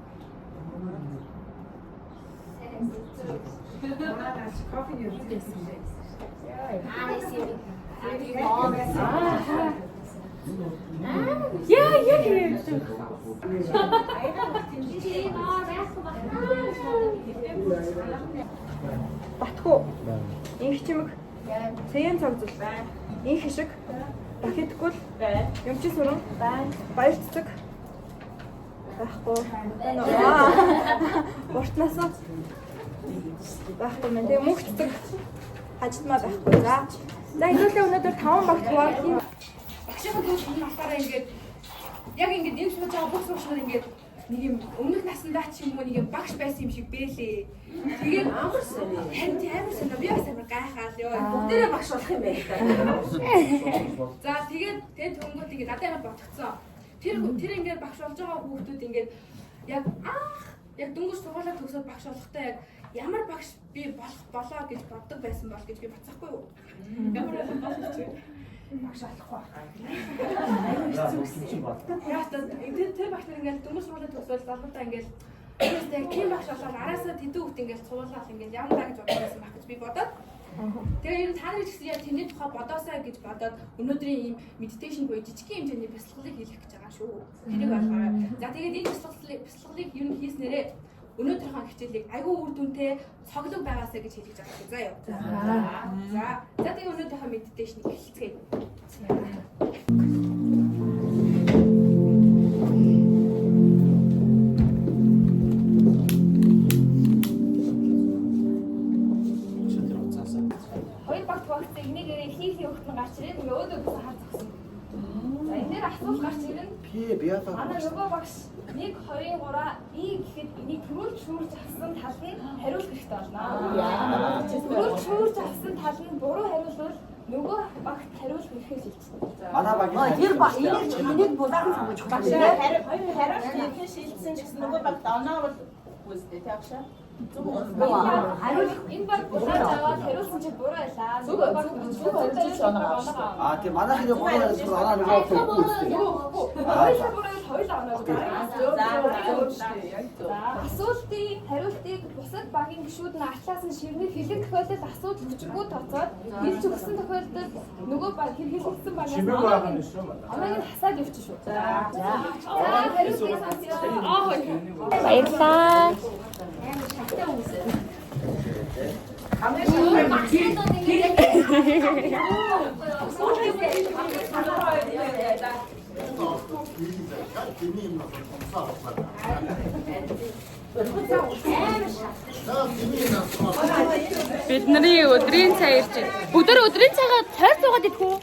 Speaker 7: Батхуу. Инх чимэг. Цээн цогцол. Инх хишиг. Дахидгүл. Юмчин суран. Баяр цэцэг. Байхгүй. Уртлаасаа. Байхгүй мэн. Тэгээ мөнх цэцэг. Хажтмаа байхгүй. За инүүлээ өнөөдөр 5 багт хуваалцсан.
Speaker 3: Багшаа дүүс мартаараа ингээд яг ингээд энэ сууж байгаа бүх суучнаар ингээд нэг юм өмнөх наснаа ч юм уу нэг юм багш байсан юм шиг бэлээ. Тэгээд амарсан. Харин амарсан. Би бас амар гайхаад ёо. Бүгдээрээ багш болох юм байна та. За тэгээд төнгөт ингээд надад амар ботгцсон. Тэр ингээд багш болж байгаа хүүхдүүд ингээд яг дөнгөж сургуулаа төгсөөд багш болохтой яг ямар багш би болоо гэж боддог байсан бол гэж би бодсохгүй юу? Ямар болчих вэ? Багш болохгүй байна. Тэр багш нар ингээд дөнгөж сургуулаа төгсөөл залуутаа ингээд яг тийм багш болоод араасаа тэдэн хүүхд ингээд суулгаад ингээд ямар даа гэж бодсон байх гэж би бодоод тэгээ ер нь та нар ч гэсэн яг тэрний тухай бодоосаа гэж бодоод өнөөдрийн ийм медитейшн буюу жижигхэн хэмжээний бясалгалыг хийх гэж байгаа.
Speaker 7: Тэрийг ойлгоорой. За тэгээд энэ бяцлаглыг юу н хийснээрээ өнөөдрийнхөө хичээлийг айгүй үр дүнтэй цоглог байгаасаа гэж хэлж байгаа. За юу. За тэгээд өнөөдрийнхөө медитейшнийг эхэлцгээе. Хоёр багт багтыг нэг хийх явахт нь гарч ирээд нөгөө өөдөө гэсэн хар зогсон. За энэ дээр асуулт гарч ирнэ.
Speaker 4: Би ятаа.
Speaker 7: Манай нөгөө багш 1 2 3 би гэхэд энийг төрүүлж шүүрж авсан тал нь хариулт хэрэгтэй болно. Төрүүлж шүүрж авсан тал нь буруу хариулвал нөгөө багт хариулт ирэхээ шилжсэн.
Speaker 4: Манай багийн
Speaker 6: Тэр ба энийг булаахан самж багш.
Speaker 8: хариулт ирэхээ шилжсэн ч гэсэн нөгөө багт оноо бол үстэй таашаа.
Speaker 7: Хариулт энэ баг булааж аваад хариулсан чинь буруу байлаа. Нөгөө баг зөв оноо.
Speaker 4: тийм манай хэрэг буруу байсан оноо нөгөө
Speaker 7: хоёулаа оноо. Асуултын хариултыг бусад багийн гишүүд нь арчлаас нь ширнэ хэлэх тохиолдолд асуудал хүчгүй тооцоод хэлж өгсөн тохиолдолд нөгөө баг хэлсэн багаас оноог нь хасаад явчих шүү. За хариултыг сонсъё.
Speaker 2: Баярлалаа. Бидний өдрийн цай ирж байна. Бүгдөө өдрийн цайгаа цайр суугаад идэх үү?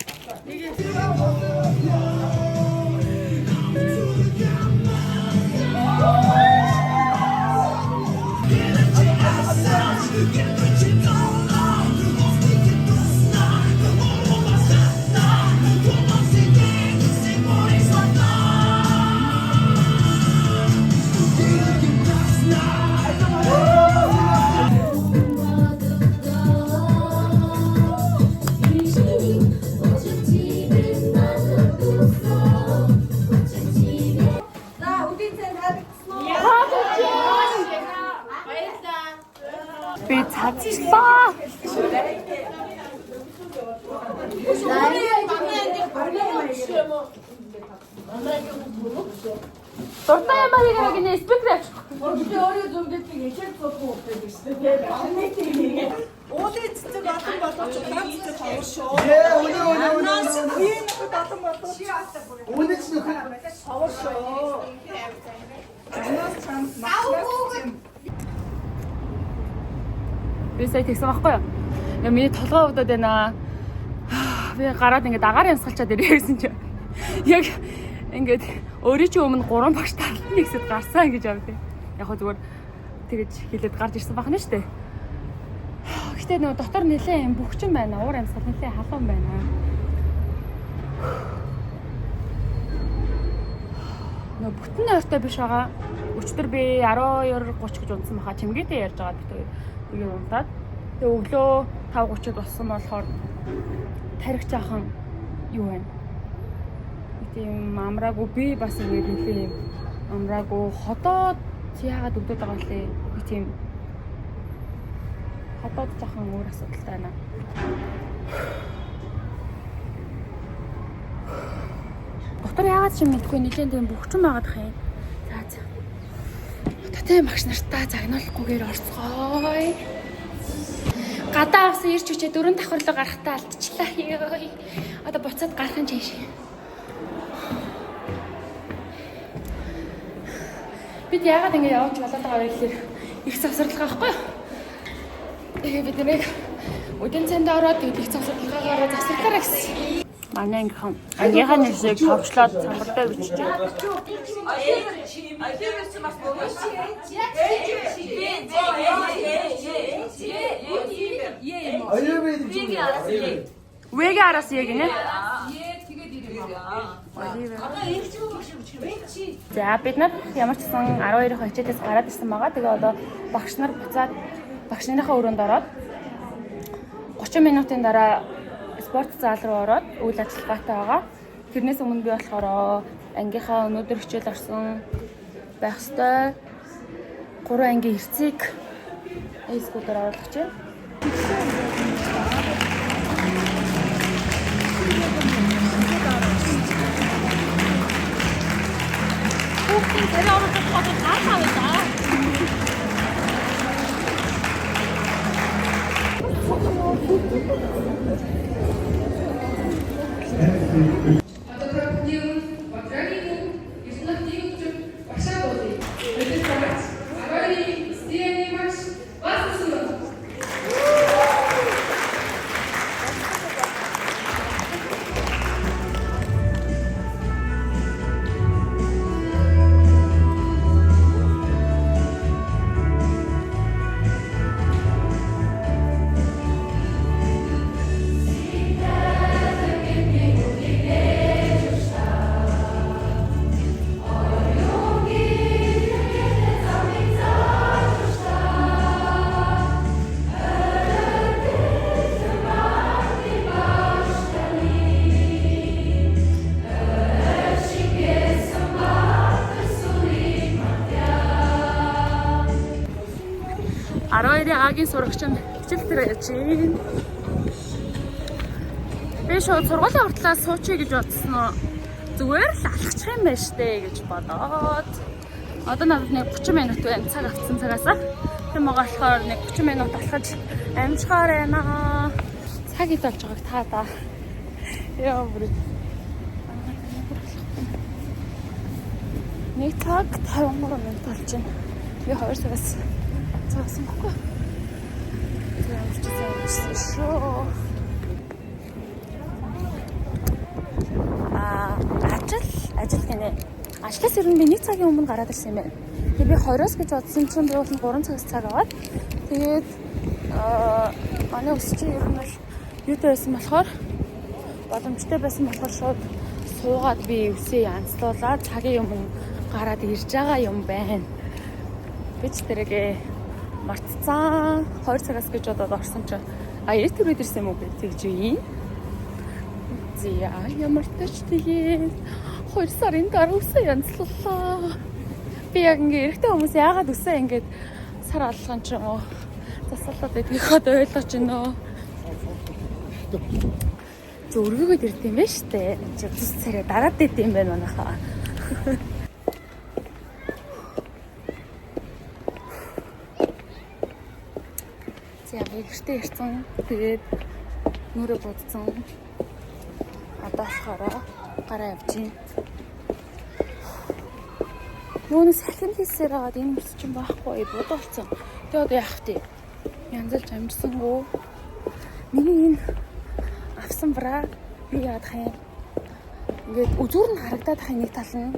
Speaker 2: Би цацлаа. Дуртай юм аа гинэ спикер авчих.
Speaker 8: Би өөрөө зөмдөдгийг хичээл цуггүй гэдэг шүү дээ. Уулын цэцэг олон болооч ганц цэцэг ховор шүү. Анаас үеийн нөхөд олон болооч.
Speaker 4: Уулын цэцэг
Speaker 8: ховор шүү. Анаас чам мах.
Speaker 2: Би сая тэгсэн байхгүй юу? Яа миний толгой өвдөд байна. Би гараад ингээд агаар ямсгалчаад ирээ гэсэн чинь яг ингээд өөрийн чинь өмнө 3 багш тарлан нэгсэд гарсан гэж авдээ. Яг хөө зүгээр тэгэж хэлээд гарч ирсэн бахна шүү дээ. Гэхдээ нөгөө дотор нэлээ бөхчин байна. Уур амьсгал нэлээ халуун байна. Нөгөө бүтэн ойртой биш байгаа. Өчтөр би 12:30 гэж унтсан баха. Чимгээтэй ярьж байгаа гэдэг. Тэгээ унтаад. Тэгээ өглөө 5:30-д болсон болохоор тарих жаахан юу байна? Тийм амраагүй би бас ингэ нэлээ амраагүй ходоод яагаад өгдөд байгаа юм лээ. Би тийм ходоод жаахан өөр асуудалтай байна. Дотор яагаад ч юм мэдгүй нэлээд тийм бөхчөн байгаад ах юм. За. Татay багш нартаа загнуулахгүйгээр орцгоё. Гадаа авсан ирч хүчээ 4 давхарлуу гарахтаа алдчихлаа. Одоо буцаад гарах юм чийш. Бид яагаад ингэ явж болоод байгаа вэ гэхээр их завсарлага байхгүй юу? Тэгээ бид нэг өдөн цанд ороод тэгээд их завсарлагаараа завсарлаараа гэсэн. Манай ангийнхаа нэшийг товчлоод самбартай бичиж байна. Вэгэ араас яг нэ. За бид нар ямар ч сан 12-ийн хичээлээс гараад ирсэн байгаа. Тэгээ одоо багш нар буцаад багш нарынхаа өрөөнд ороод 30 минутын дараа спорт зал руу ороод үйл ажиллагаатай байгаа. Тэрнээс өмнө би болохоор ангийнхаа өнөөдөр хичээл орсон байх ёстой 3 ангийн эрцгийг эйскүүдээр оруулах чинь. Тэрээ ороод бодож гаргаа байлаа. Агийн сурагч нь хичээл дээр яж байна. Би шууд сургуулийн уртлаас суучий гэж бодсон уу. Зүгээр л алхачих юм байна штэ гэж бодоод. Одоо надад нэг 30 минут байна цаг авсан цагаасаа. Тийм байгаа болохоор нэг 30 минут алхаж амжихаар байна. Цаг ид болж байгааг таа да. Яа бүр. Нэг цаг 53 минут болж байна. Би 2 цагаас цаасан баггүй. Ажил гэнэ. Ажлаас ер нь би 1 цагийн өмнө гараад ирсэн юм байна. Тэгээ би 20-оос гэж бодсон чинь би бол 3 цагаас цаг аваад тэгээд манай өсч ер нь бол юутай байсан болохоор боломжтой байсан болохоор шууд суугаад би үсээ янзлуулаад цагийн өмнө гараад ирж байгаа юм байна. Би ч тэргээ мартцсан 2 цагаас гэж бодоод орсон чинь эрт түрээд ирсэн юм уу гэж үе. Зя ямар ч тэгээд 2 сарын дараа үсээ янзлууллаа. Би яг ингээ эрэгтэй хүмүүс яагаад үсээ ингээд сар алган ч юм уу засалаад байдгийг ойлгож байна уу. Зөргөгөд ирд юм байна штэ. Чи үс царай дараад дэд юм байна манайхаа. Гэртээ ирсэн. Тэгээд нүрэ бодсон. Одоо болохоор гараа явж байна. Нүнес салхин хийсээр аваад энэ мөс чинь байхгүй бодолцсон. Тэгээд одоо яах вэ? Янзалж амжсангүй. Миний энэ авсан браа би яадах юм. Ингээд үзүүр нь харагдаад байгаа нэг тал нь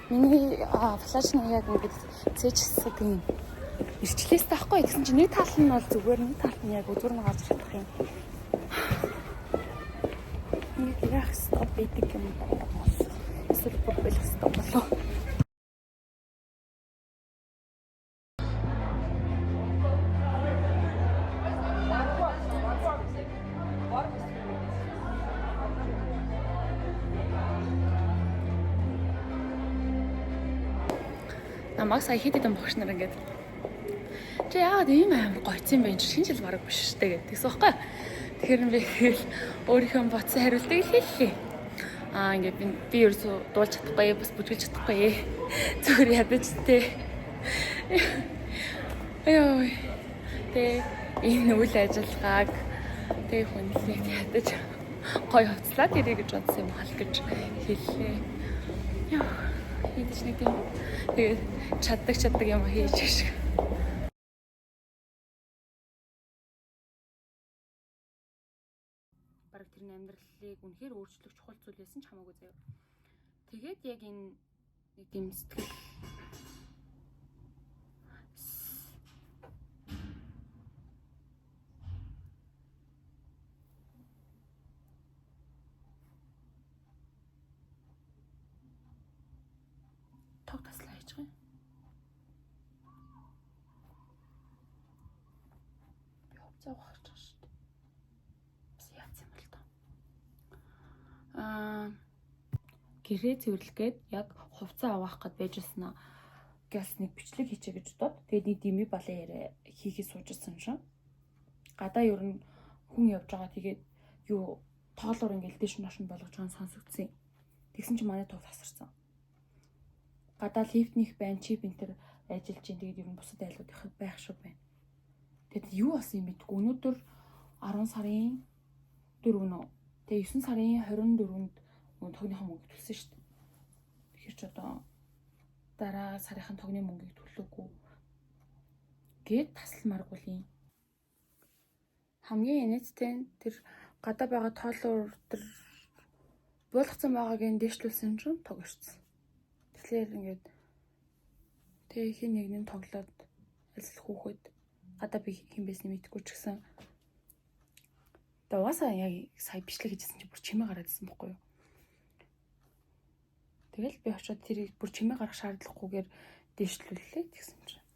Speaker 2: миний флаш нь яг ингээд цээжсэг юм. Ирчлээс таахгүй гэсэн чинь нэг тал нь бол зүгээр нэг тал нь яг үзүүр нь гарч ирэх юм. Нэг яг стоп хийдэг юм байна. Эсвэл бүрбэлэх стоп болов. Намайг сая хэд хэдэн багш нар ингээд чи яагаад ийм амар гоцсон юм бэ? Шинэ жил бараг биш штэ гэдэгсэн байхгүй. Тэгэхээр би өөрийнхөө бодсон хариултыг хэллээ. Ингээд би ерөөсөө дуулж чадахгүй, бас бүжгэлж чадахгүй. Зүгээр ядаж тээ. Аяа. Тэ энэ үйл ажиллагааг тэг хүнлээд ядаж гоё хувцлаад ирээ гэж бодсон юм хал гэж хэллээ. Яа. Хийж нэг юм. Тэгээд чаддаг юм хийж шиг. Бараг тэрний амьдралыг үнэхээр өөрчлөх чухал зүйл байсан ч хамаагүй заяа. Тэгээд яг энэ нэг юм сэтгэл тог таслаа хийж байгаа юм. Би хувцас авах гэж шүү дээ. Бас яац юм бол тоо. Гэрээ цэвэрлэгээд яг хувцас авах гээд байжснаа гэс нэг бичлэг хийчээ гэж бодоод тэгээд нэг дими балан яриа хийхээ суужсэн шин. Гадаа ер нь хүн явж байгаа тэгээд юу тоолоор ингээл дэш машин болгож байгаа сонсогдсон. Тэгсэн чинь манай тог тасарсан. гадаа лифтнийх байна, чип энтер ажиллаж чинь тэгээд ер нь бусад айлууд байх шүү байна. Тэгээд юу болсон юм бэ? Өнөөдөр 10 сарын 4 нөө. Тэгээ 9 сарын 24-нд тогныхон мөнгө төлсөн шүү дээ. Тэгэхээр ч одоо дараа сарынхан тогны мөнгийг төлөөгүй гээд тасалмааргүй юм. Хамгийн инээдтэй тэр гадаа байгаа тоолуур тэр буулгацсан байгаагийн дээшлүүлсэн чинь тог ирсэн. Тэгэхээр ингээд тэг хин нэг нь тоглоод альсэл хүүхэд гадаа би хэн байсныг мэдэхгүй ч гэсэн угаасаа яг сая бичлэг хийжсэн чинь бүр чимээ гараад ирсэн байхгүй юу. Тэгэл би очиод тэрийг бүр чимээ гарах шаардлагагүйгээр дээшлүүллээ тэгсэн чинь